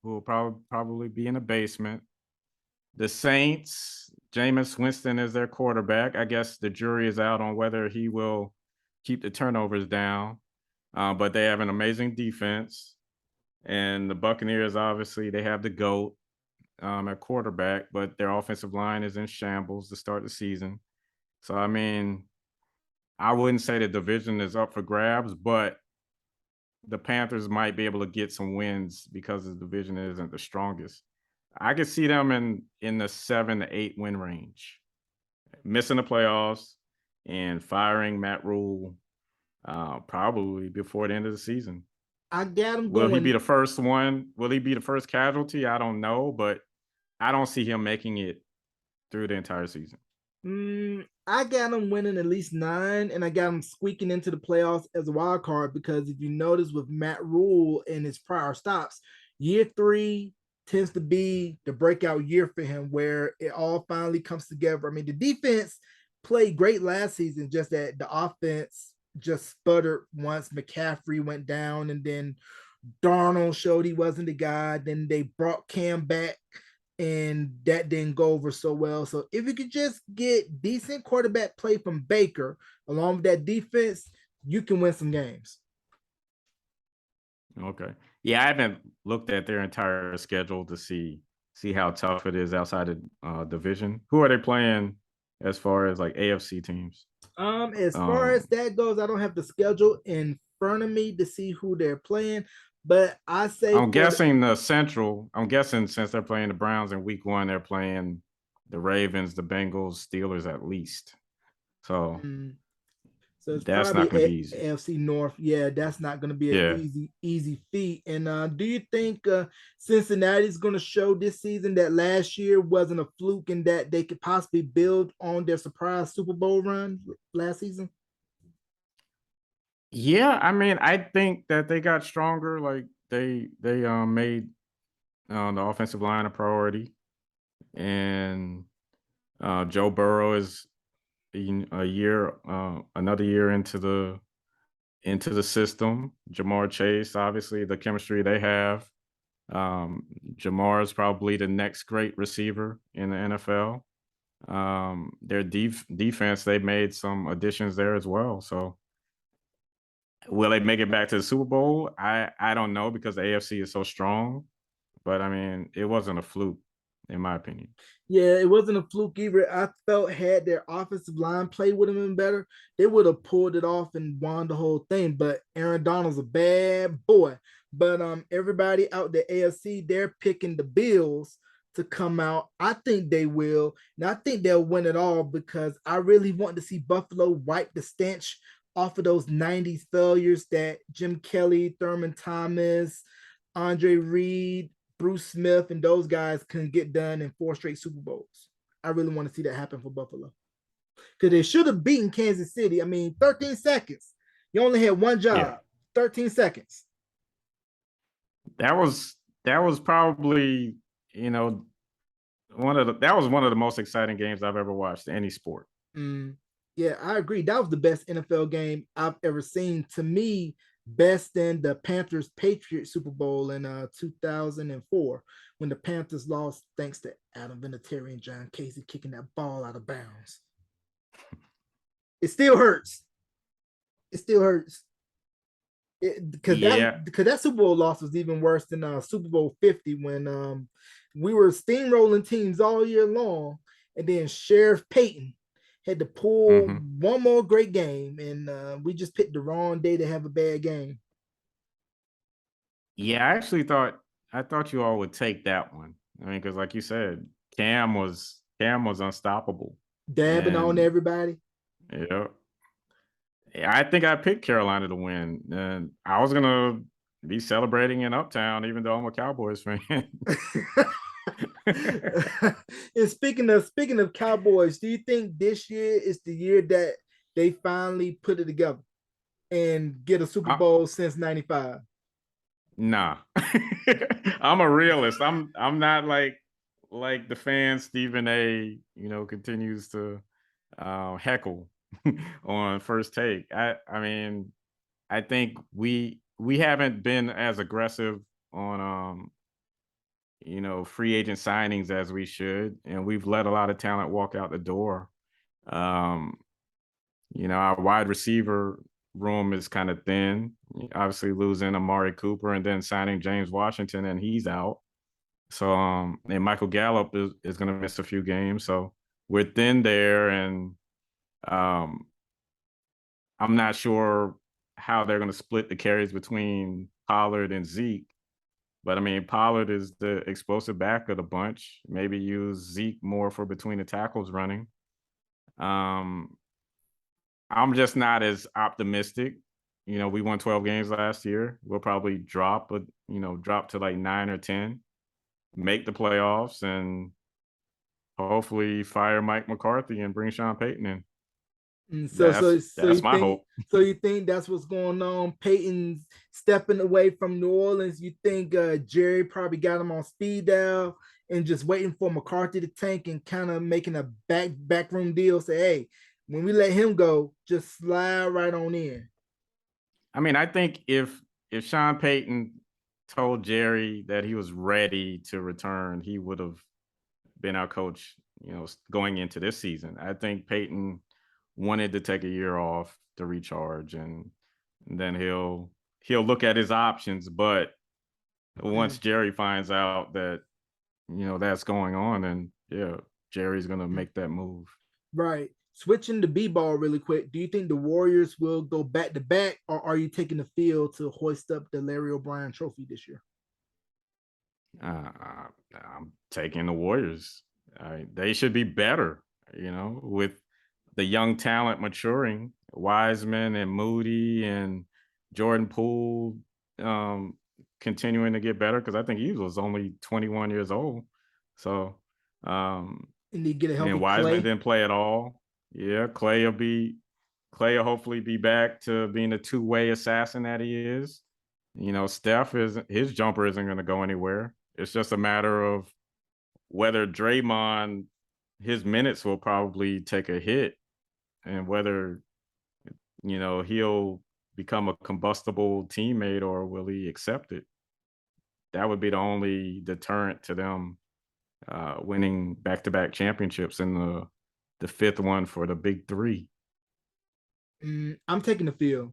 who will probably be in the basement. The Saints, Jameis Winston is their quarterback. I guess the jury is out on whether he will keep the turnovers down. But they have an amazing defense. And the Buccaneers, obviously, they have the GOAT at quarterback, but their offensive line is in shambles to start the season. So, I mean, I wouldn't say the division is up for grabs, but the Panthers might be able to get some wins because the division isn't the strongest. I could see them in the 7 to 8 win range, missing the playoffs and firing Matt Rule probably before the end of the season.
I got him
Will he be
going.
the first one? Will he be the first casualty? I don't know, but I don't see him making it through the entire season.
I got him winning at least 9, and I got him squeaking into the playoffs as a wild card, because if you notice with Matt Rule and his prior stops, year 3 tends to be the breakout year for him where it all finally comes together. I mean, the defense played great last season, just that the offense just sputtered once McCaffrey went down, and then Darnold showed he wasn't the guy. Then they brought Cam back, and that didn't go over so well. So if you could just get decent quarterback play from Baker along with that defense, you can win some games.
Okay. Yeah, I haven't looked at their entire schedule to see how tough it is outside of division. Who are they playing as far as like AFC teams?
As far as
Um,
that goes, I don't have the schedule in front of me to see who they're playing, but I say
I'm
for the
guessing the Central. I'm guessing since they're playing the Browns in Week 1, they're playing the Ravens, the Bengals, Steelers at least. So
mm, so it's
that's not
probably
going to be easy.
AFC North. Yeah, that's not going to be an
Yeah.
easy feat. And do you think Cincinnati's going to show this season that last year wasn't a fluke and that they could possibly build on their surprise Super Bowl run last season?
Yeah, I mean, I think that they got stronger. Like they made the offensive line a priority, and Joe Burrow is a year, another year into the system. Jamar Chase, obviously, the chemistry they have. Jamar is probably the next great receiver in the NFL. Their defense, they made some additions there as well. So will they make it back to the Super Bowl? I don't know because the AFC is so strong. But I mean, it wasn't a fluke, in my opinion.
Yeah, it wasn't a fluke either. I felt had their offensive line played would have been better, they would have pulled it off and won the whole thing. But Aaron Donald's a bad boy. But everybody out the AFC, they're picking the Bills to come out. I think they will, and I think they'll win it all because I really want to see Buffalo wipe the stench off of those '90s failures that Jim Kelly, Thurman Thomas, Andre Reed, Bruce Smith, and those guys couldn't get done in 4 straight Super Bowls. I really want to see that happen for Buffalo because they should have beaten Kansas City. I mean, 13 seconds. You only had one
Yeah,
job, 13 seconds.
that was probably, you know, that was one of the most exciting games I've ever watched in any sport.
Mm, yeah, I agree. That was the best NFL game I've ever seen. To me, best than the Panthers Patriots Super Bowl in 2004 when the Panthers lost thanks to Adam Vinatieri and John Casey kicking that ball out of bounds. It still hurts. It still hurts. Because
Yeah.
that Super Bowl loss was even worse than Super Bowl 50 when we were steamrolling teams all year long, and then Sheriff Payton had to pull
Hmm.
one more great game, and we just picked the wrong day to have a bad game.
Yeah, I thought you all would take that one. I mean, because like you said, Cam was unstoppable.
Dabbing on
And
everybody.
yeah, I think I picked Carolina to win. And I was gonna be celebrating in Uptown, even though I'm a Cowboys fan.
And speaking of Cowboys, do you think this year is the year that they finally put it together and get a Super
I,
Bowl since '95?
nah. I'm a realist. I'm not like the fan Stephen A, continues to heckle on first take. I mean, I think we haven't been as aggressive on free agent signings as we should, and we've let a lot of talent walk out the door. Um, our wide receiver room is kind of thin. Obviously, losing Amari Cooper and then signing James Washington, and he's out. So, and Michael Gallup is going to miss a few games. So we're thin there, and um, I'm not sure how they're going to split the carries between Pollard and Zeke. But I mean, Pollard is the explosive back of the bunch. Maybe use Zeke more for between the tackles running. Um, I'm just not as optimistic. We won 12 games last year. We'll probably drop to like 9 or 10, make the playoffs, and hopefully fire Mike McCarthy and bring Sean Payton in.
And so so so
That's
you
my
think
hope.
so you think that's what's going on? Peyton's stepping away from New Orleans. You think Jerry probably got him on speed dial and just waiting for McCarthy to tank and kind of making a backroom deal. Say, hey, when we let him go, just slide right on in.
I mean, I think if Sean Payton told Jerry that he was ready to return, he would have been our coach, going into this season. I think Peyton wanted to take a year off to recharge, and then he'll look at his options. But once
Mm,
Jerry finds out that that's going on, and yeah, Jerry's gonna
mm.
make that move.
Right. Switching the B ball really quick. Do you think the Warriors will go back to back, or are you taking the field to hoist up the Larry O'Brien Trophy this year?
I'm taking the Warriors. They should be better, with the young talent maturing, Wiseman and Moody and Jordan Poole continuing to get better because I think he was only 21 years old. So,
And they get a
and
healthy
Wiseman
Clay.
didn't play at all. Yeah, Clay will be Clay will hopefully be back to being a two-way assassin that he is. Steph is his jumper isn't going to go anywhere. It's just a matter of whether Draymond his minutes will probably take a hit and whether he'll become a combustible teammate or will he accept it. That would be the only deterrent to them winning back-to-back championships in the fifth one for the big three.
I'm taking the field.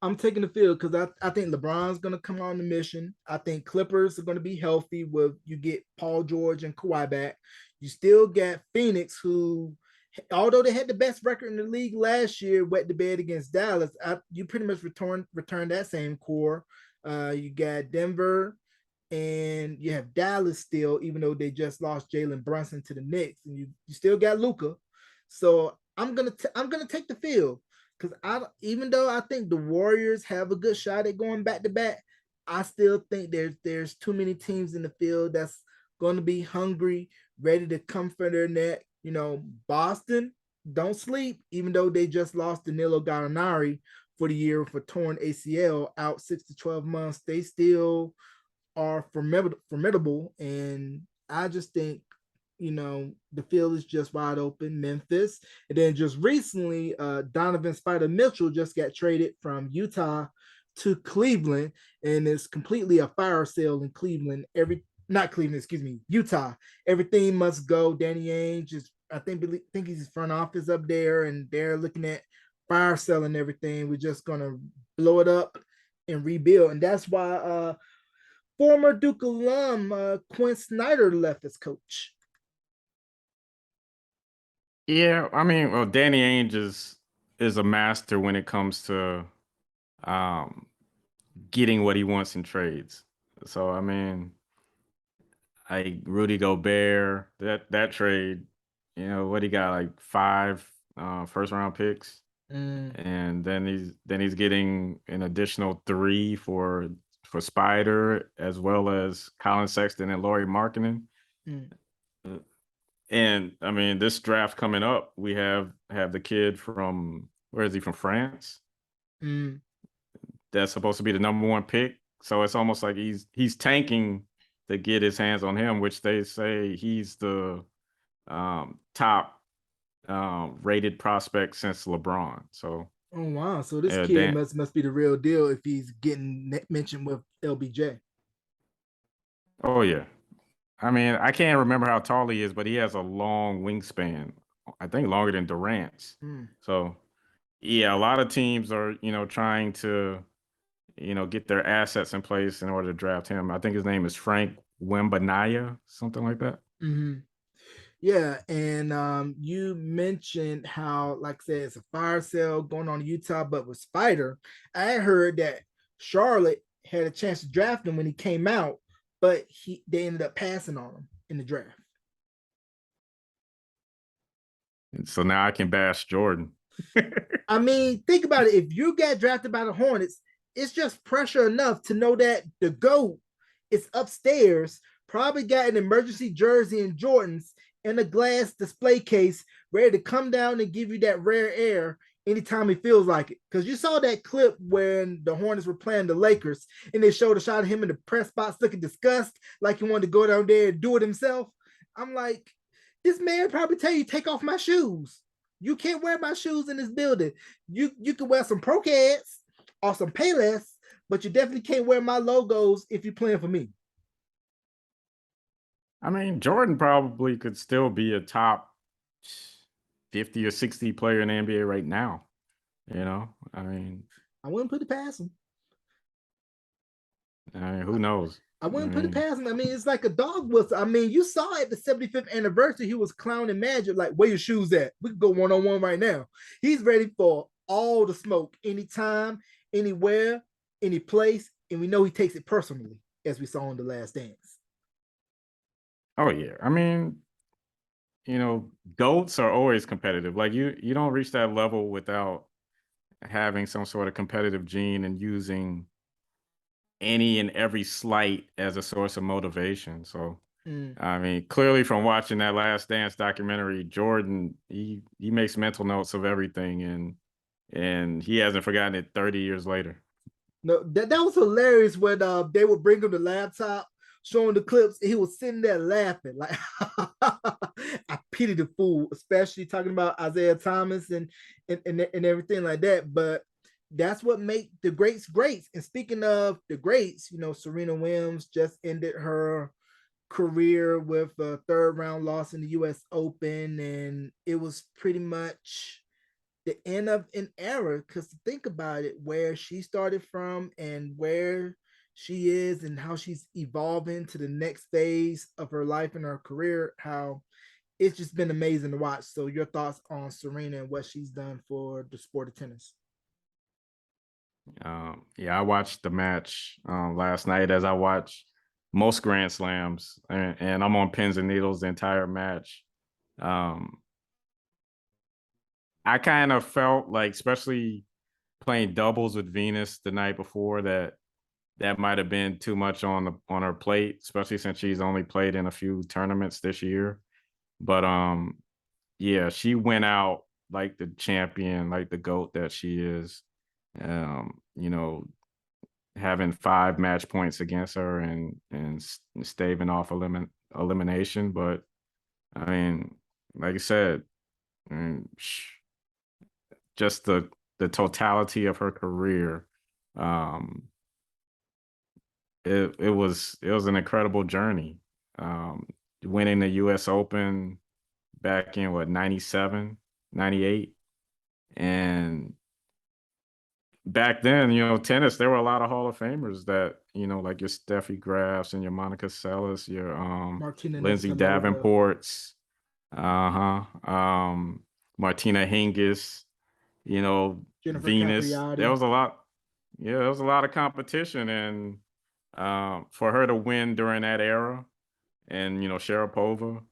I'm taking the field because I think LeBron's gonna come on the mission. I think Clippers are gonna be healthy with you get Paul George and Kawhi back. You still got Phoenix, who, although they had the best record in the league last year, wet the bed against Dallas. You pretty much return that same core. You got Denver, and you have Dallas still, even though they just lost Jalen Brunson to the Knicks, and you still got Luca. So I'm gonna take the field because I even though I think the Warriors have a good shot at going back to back, I still think there's too many teams in the field that's going to be hungry, ready to come for their neck. Boston don't sleep, even though they just lost Danilo Gallinari for the year for torn ACL out 6 to 12 months. They still are formidable, and I just think the field is just wide open. Memphis, and then just recently, Donovan Spider Mitchell just got traded from Utah to Cleveland, and it's completely a fire sale in Cleveland. Not Cleveland, excuse me, Utah. Everything must go. Danny Ainge is, I think he's front office up there, and they're looking at fire selling everything. We're just gonna blow it up and rebuild, and that's why former Duke alum Quinn Snyder left as coach.
Yeah, I mean, well, Danny Ainge is a master when it comes to um, getting what he wants in trades. So I mean, Rudy Gobert, that trade, what he got, like five first round picks,
Mm,
and then he's getting an additional three for Spider as well as Colin Sexton and Laurie Markkinen.
mm,
Uh, And I mean, this draft coming up, we have the kid from, where is he, from France?
mm.
That's supposed to be the number one pick. So it's almost like he's tanking to get his hands on him, which they say he's the top rated prospect since LeBron. So
Oh wow! So this
yeah,
kid
Dan.
must be the real deal if he's getting mentioned with LBJ.
Oh yeah. I mean, I can't remember how tall he is, but he has a long wingspan. I think longer than Durant's.
Mm,
So yeah, a lot of teams are trying to get their assets in place in order to draft him. I think his name is Frank Wembanaya, something like that.
mm-hmm. Yeah, and you mentioned how, like I said, it's a fire sale going on in Utah, but with Spider, I heard that Charlotte had a chance to draft him when he came out, but they ended up passing on him in the draft.
And so now I can bash Jordan.
I mean, think about it. If you get drafted by the Hornets, it's just pressure enough to know that the GOAT is upstairs, probably got an emergency jersey and Jordans and a glass display case ready to come down and give you that rare air anytime he feels like it. Because you saw that clip when the Hornets were playing the Lakers and they showed a shot of him in the press box looking disgusted, like he wanted to go down there and do it himself. I'm like, this man probably tell you, take off my shoes. You can't wear my shoes in this building. You can wear some Pro-Cats or some Payless, but you definitely can't wear my logos if you're playing for me.
I mean, Jordan probably could still be a top 50 or 60 player in the NBA right now. I mean,
I wouldn't put it past him.
who knows?
I
I
wouldn't put it
mean,
past him. I mean, it's like a dog whistle. I mean, you saw at the 75th anniversary, he was clowning Magic, like, where your shoes at? We can go one on one right now. He's ready for all the smoke, anytime, anywhere, any place. And we know he takes it personally, as we saw in The Last Dance.
oh yeah. I mean, goats are always competitive. Like you don't reach that level without having some sort of competitive gene and using any and every slight as a source of motivation. So,
Mm.
I mean, clearly from watching that Last Dance documentary, Jordan he makes mental notes of everything, and and he hasn't forgotten it 30 years later.
No, that was hilarious when they would bring him the laptop, showing the clips, and he was sitting there laughing. Like I pity the fool, especially talking about Isaiah Thomas and everything like that. But that's what make the greats greats. And speaking of the greats, Serena Williams just ended her career with a third round loss in the US Open, and it was pretty much the end of an era. Because think about it, where she started from and where she is and how she's evolving to the next phase of her life and her career, how it's just been amazing to watch. So your thoughts on Serena and what she's done for the sport of tennis?
Yeah, I watched the match last night as I watch most Grand Slams, and I'm on pins and needles the entire match. Um, I kind of felt like, especially playing doubles with Venus the night before, that might have been too much on her plate, especially since she's only played in a few tournaments this year. But yeah, she went out like the champion, like the GOAT that she is. You know, having 5 match points against her and staving off elimination. But I mean, like I said, I mean, just the totality of her career. Um, it was an incredible journey. Um, Winning the U.S. Open back in what, 97, 98, and back then, tennis, there were a lot of Hall of Famers that, like your Steffi Grafs and your Monica Seles, your
Martina
Lindsay
Navratilova,
Davenports, uh-huh, Martina Hingis,
Jennifer
Venus. There
Capriati.
was a lot, yeah, there was a lot of competition, and for her to win during that era, and Sharapova,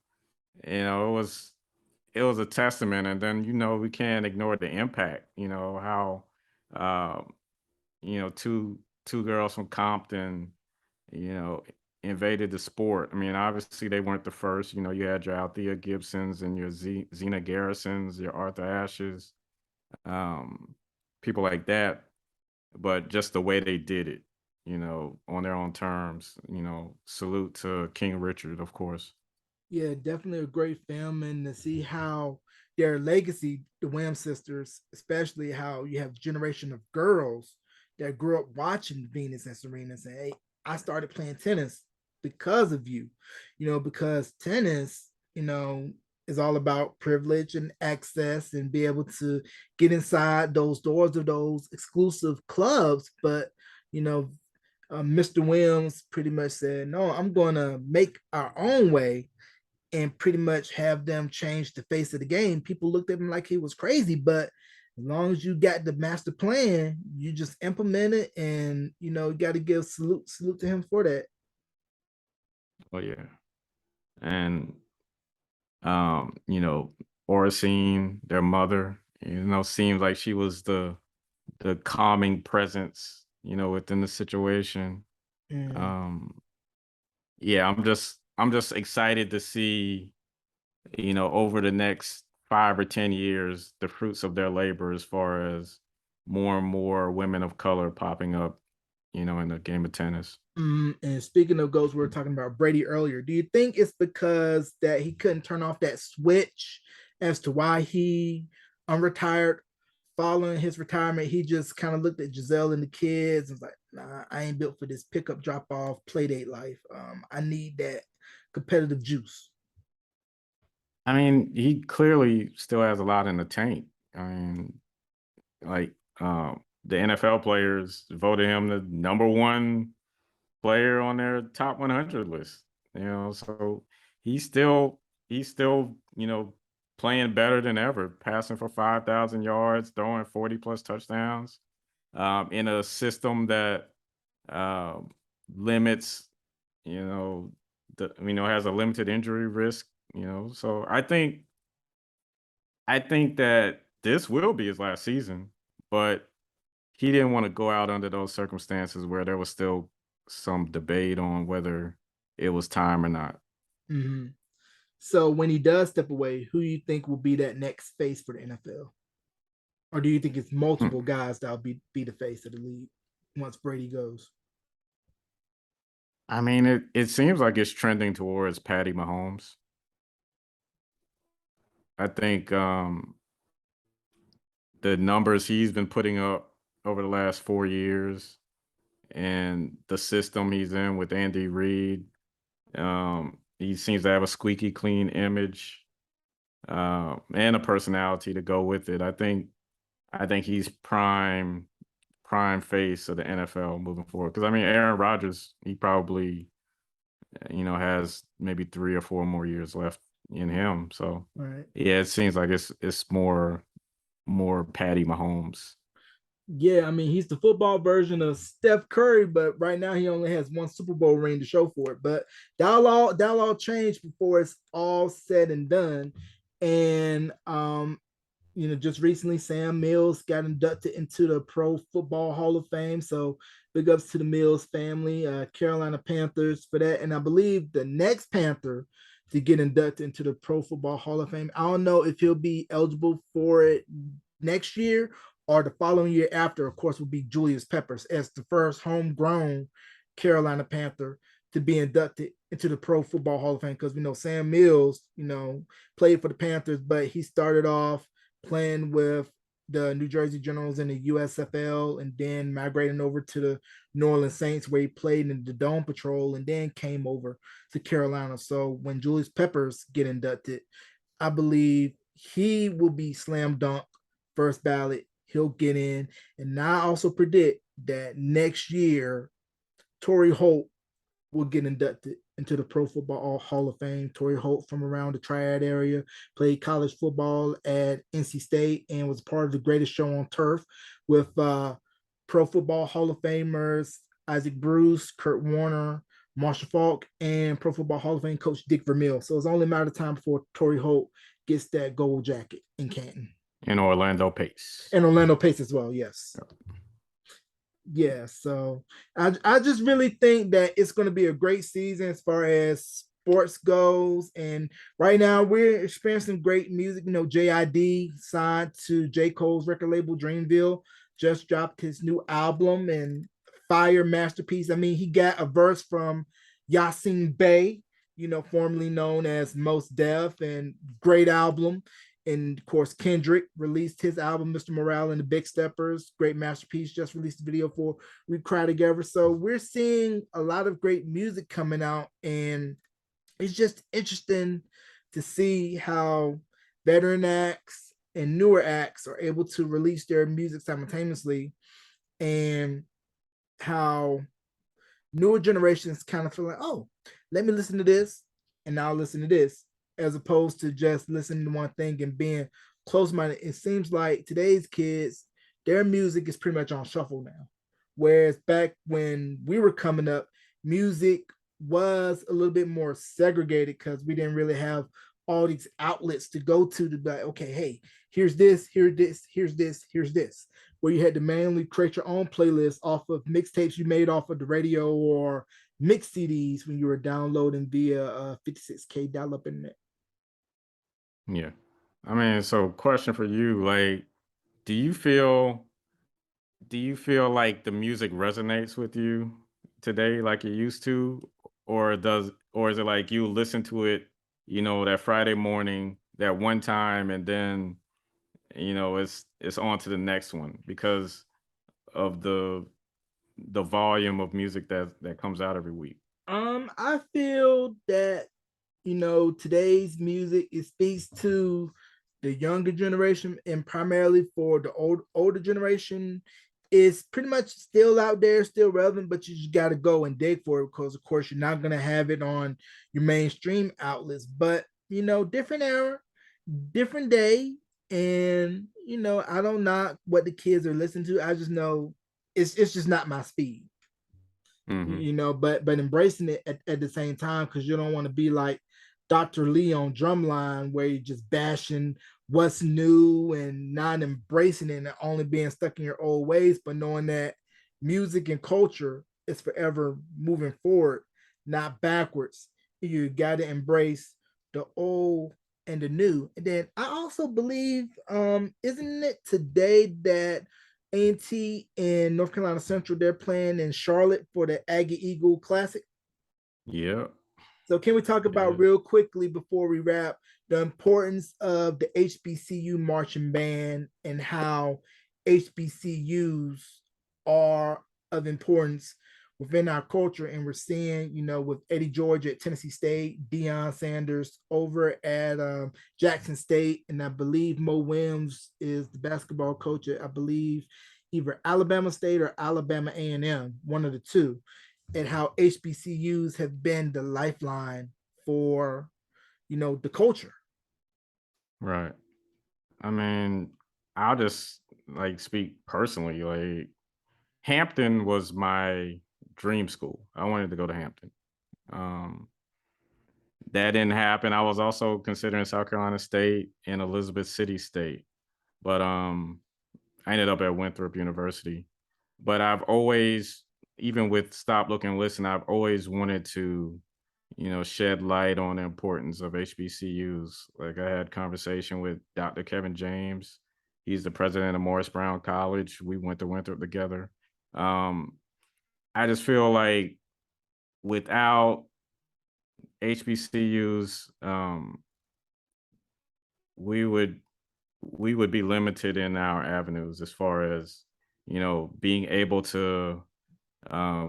it was a testament. And then we can't ignore the impact. How uh, two girls from Compton, you know, invaded the sport. I mean, obviously they weren't the first. You had your Althea Gibsons and your Zena Garrisons, your Arthur Ashes, um, people like that. But just the way they did it, on their own terms. Salute to King Richard, of course.
Yeah, definitely a great film, and to see how their legacy, the Wham sisters, especially how you have a generation of girls that grew up watching Venus and Serena, say, "Hey, I started playing tennis because of you," because tennis, is all about privilege and access and be able to get inside those doors of those exclusive clubs. But you know, Mr. Williams pretty much said, "No, I'm going to make our own way and pretty much have them change the face of the game." People looked at him like he was crazy, but as long as you got the master plan, you just implement it, and you got to give salute to him for that.
Oh yeah. And Oracene, their mother, seems like she was the calming presence, within the situation.
Mm.
Um, yeah, I'm just excited to see, over the next 5 or 10 years, the fruits of their labor as far as more and more women of color popping up, in the game of tennis.
And speaking of goals, we were talking about Brady earlier. Do you think it's because that he couldn't turn off that switch as to why he unretired? Following his retirement, he just kind of looked at Giselle and the kids and was like, "Nah, I ain't built for this pickup, drop off, play date life. I need that competitive juice."
I mean, he clearly still has a lot in the tank. I mean, like, the NFL players voted him the number one player on their top 100 list. So he's still playing better than ever, passing for 5,000 yards, throwing 40 plus touchdowns, in a system that um, limits, you know, has a limited injury risk. So I think that this will be his last season, but he didn't want to go out under those circumstances where there was still some debate on whether it was time or not.
Mm-hmm. So when he does step away, who do you think will be that next face for the NFL? Or do you think it's multiple
Hmm.
guys that'll be the face of the league once Brady goes?
I mean, it seems like it's trending towards Patty Mahomes. I think the numbers he's been putting up over the last 4 years and the system he's in with Andy Reid, he seems to have a squeaky clean image and a personality to go with it. I think he's prime face of the NFL moving forward. Because I mean, Aaron Rodgers, he probably has maybe 3 or 4 more years left in him. So
All right.
yeah, it seems like it's more Patty Mahomes.
Yeah, I mean, he's the football version of Steph Curry, but right now he only has one Super Bowl ring to show for it. But that'll all change before it's all said and done. And just recently Sam Mills got inducted into the Pro Football Hall of Fame. So big ups to the Mills family, Carolina Panthers for that. And I believe the next Panther to get inducted into the Pro Football Hall of Fame. I don't know if he'll be eligible for it next year or the following year after, of course, will be Julius Peppers as the first homegrown Carolina Panther to be inducted into the Pro Football Hall of Fame. Because we know Sam Mills, played for the Panthers, but he started off playing with the New Jersey Generals in the USFL and then migrating over to the New Orleans Saints where he played in the Dome Patrol and then came over to Carolina. So when Julius Peppers get inducted, I believe he will be slam dunk first ballot. He'll get in. And I also predict that next year, Torrey Holt will get inducted into the Pro Football Hall of Fame. Torrey Holt from around the Triad area, played college football at NC State and was part of the greatest show on turf with Pro Football Hall of Famers Isaac Bruce, Kurt Warner, Marshall Falk, and Pro Football Hall of Fame coach Dick Vermeil. So it's only a matter of time before Torrey Holt gets that gold jacket in Canton.
And Orlando Pace.
And Orlando Pace as well, yes. Yeah, so I just really think that it's going to be a great season as far as sports goes. And right now we're experiencing great music. JID signed to J. Cole's record label Dreamville, just dropped his new album and fire masterpiece. I mean, he got a verse from Yasin Bey, formerly known as Most Def, and great album. And of course, Kendrick released his album, Mr. Morale and the Big Steppers. Great masterpiece. Just released a video for We Cry Together. So we're seeing a lot of great music coming out. And it's just interesting to see how veteran acts and newer acts are able to release their music simultaneously and how newer generations kind of feel like, oh, let me listen to this and now listen to this, as opposed to just listening to one thing and being close minded. It seems like today's kids, their music is pretty much on shuffle now. Whereas back when we were coming up, music was a little bit more segregated because we didn't really have all these outlets to go to be like, okay, hey, here's this, here's this, here's this, here's this. Where you had to manually create your own playlist off of mixtapes you made off of the radio or mix CDs when you were downloading via 56K dial-up internet.
Yeah. I mean, so question for you, like, do you feel do you feel like the music resonates with you today like it used to? Or is it like you listen to it, that Friday morning, that one time, and then, it's on to the next one because of the volume of music that comes out every week?
I feel that today's music, it speaks to the younger generation, and primarily for the older generation, is pretty much still out there, still relevant, but you just got to go and dig for it because, of course, you're not going to have it on your mainstream outlets. But different era, different day, and I don't knock what the kids are listening to. I just know it's just not my speed.
Hmm.
But embracing it at the same time, because you don't want to be like Dr. Lee on Drumline where you're just bashing what's new and not embracing it and only being stuck in your old ways, but knowing that music and culture is forever moving forward, not backwards. You got to embrace the old and the new. And then I also believe, isn't it today that A&T and North Carolina Central, they're playing in Charlotte for the Aggie Eagle Classic?
Yeah,
So can we talk
it
about
is.
real quickly before we wrap the importance of the HBCU marching band and how HBCUs are of importance within our culture? And we're seeing, with Eddie George at Tennessee State, Deion Sanders over at Jackson State, and I believe Mo Williams is the basketball coach at, I believe, either Alabama State or Alabama A&M, one of the two, and how HBCUs have been the lifeline for, the culture.
Right. I mean, I'll just like speak personally. Like Hampton was my dream school. I wanted to go to Hampton. Um, that didn't happen. I was also considering South Carolina State and Elizabeth City State, but I ended up at Winthrop University. But I've always, even with Stop, Look, and Listen, I've always wanted to, shed light on the importance of HBCUs. Like I had conversation with Dr. Kevin James. He's the president of Morris Brown College. We went to Winthrop together. Um, I just feel like without HBCUs, we would we would be limited in our avenues as far as being able to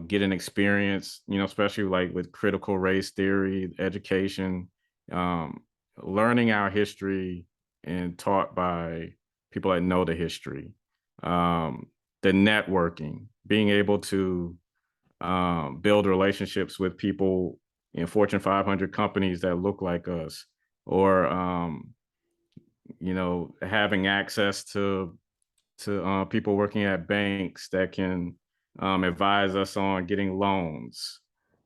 get an experience, especially like with critical race theory, education, um, learning our history and taught by people that know the history, um, the networking, being able to build relationships with people in Fortune 500 companies that look like us, or having access to people working at banks that can advise us on getting loans,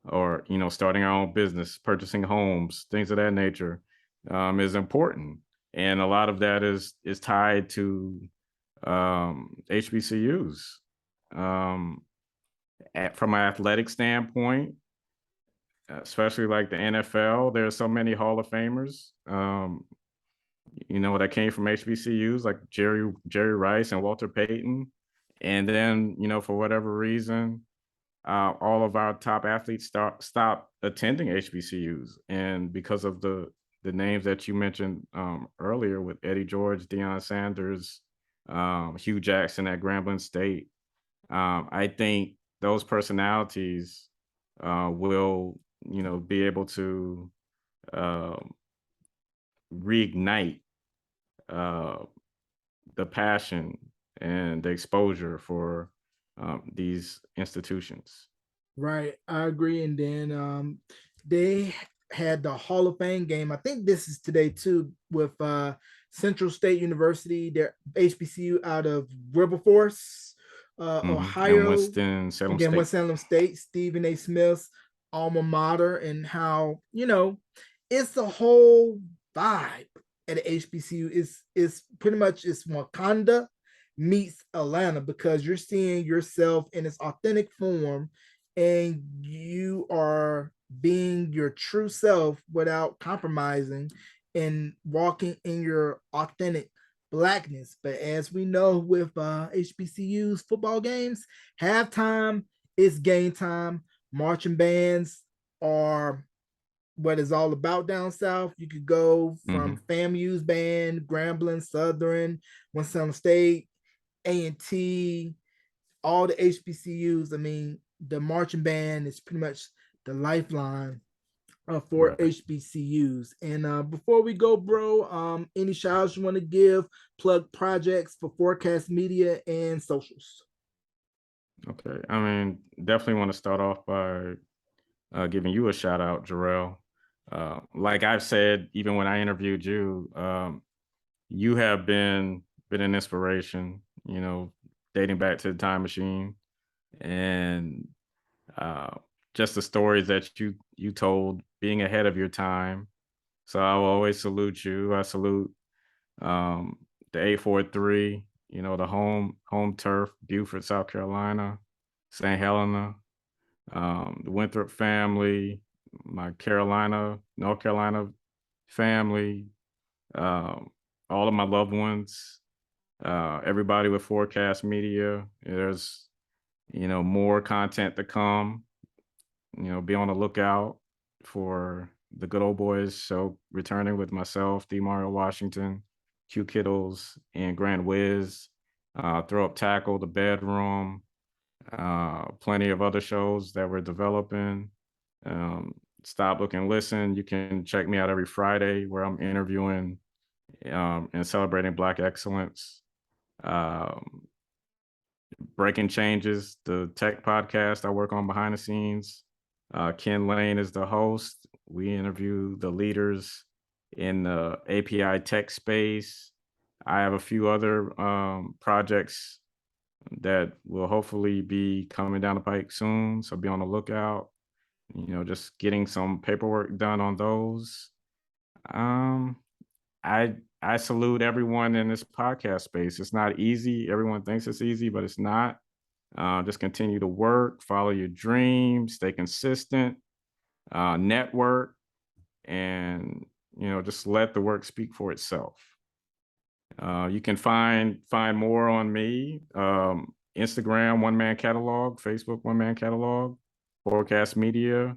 or starting our own business, purchasing homes, things of that nature, is important, and a lot of that is tied to HBCUs. Um, from an athletic standpoint, especially like the NFL, there's so many Hall of Famers. That came from HBCUs like Jerry Rice and Walter Payton. And then, for whatever reason, all of our top athletes stop attending HBCUs. And because of the names that you mentioned earlier with Eddie George, Deion Sanders, Hugh Jackson at Grambling State, I think those personalities will, be able to uh, reignite uh, the passion and the exposure for these institutions.
Right, I agree. And then they had the Hall of Fame game. I think this is today too, with Central State University, their HBCU out of Wilberforce,
And
Ohio.
Winston-Salem
Again,
State.
West Salem State, Stephen A. Smith's alma mater, and how, it's the whole vibe at the HBCU. It's pretty much, it's Wakanda meets Atlanta, because you're seeing yourself in its authentic form, and you are being your true self without compromising and walking in your authentic blackness. But as we know with HBCUs football games, halftime is game time. Marching bands are what it's all about down south. You could go from
Hmm.
FAMU's band, Grambling, Southern, Winston State, A&T, all the HBCUs. I mean, the marching band is pretty much the lifeline for
Right.
HBCUs. And before we go, bro, any shout outs you want to give, plug projects for Forecast Media and socials?
Okay. I mean, definitely want to start off by giving you a shout out, Jarrell. Like I've said, even when I interviewed you, you have been an inspiration. Dating back to the time machine, and uh, just the stories that you told, being ahead of your time. So I will always salute you. I salute um, the 843. The home turf, Beaufort, South Carolina, St. Helena, the Winthrop family, my North Carolina family, um, all of my loved ones, everybody with Forecast Media. There's, more content to come. Be on the lookout for the Good Old Boys show returning with myself, D. Mario Washington, Q Kittles, and Grand Wiz. Throw Up Tackle, The Bedroom, plenty of other shows that we're developing. Um, Stop, Look, and Listen. You can check me out every Friday where I'm interviewing and celebrating Black excellence. Um, Breaking Changes, the tech podcast I work on behind the scenes. Ken Lane is the host. We interview the leaders in the API tech space. I have a few other projects that will hopefully be coming down the pike soon. So be on the lookout. Just getting some paperwork done on those. Um, I salute everyone in this podcast space. It's not easy. Everyone thinks it's easy, but it's not. Just continue to work, follow your dreams, stay consistent, network, and just let the work speak for itself. You can find more on me. Instagram, One Man Catalog, Facebook, One Man Catalog, Forecast Media,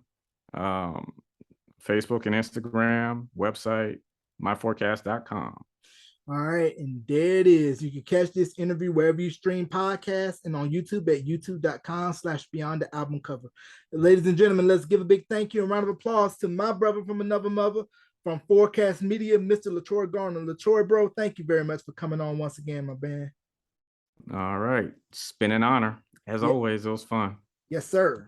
um, Facebook and Instagram, website, myforecast.com.
All right, and there it is. You can catch this interview wherever you stream podcasts and on YouTube at youtube.com/beyond the album cover. Ladies and gentlemen, let's give a big thank you and round of applause to my brother from another mother from Forecast Media, Mr. Letroy Gardner. Letroy, bro, thank you very much for coming on once again, my man.
All right. It's been an honor. As always, it was fun.
Yes, sir.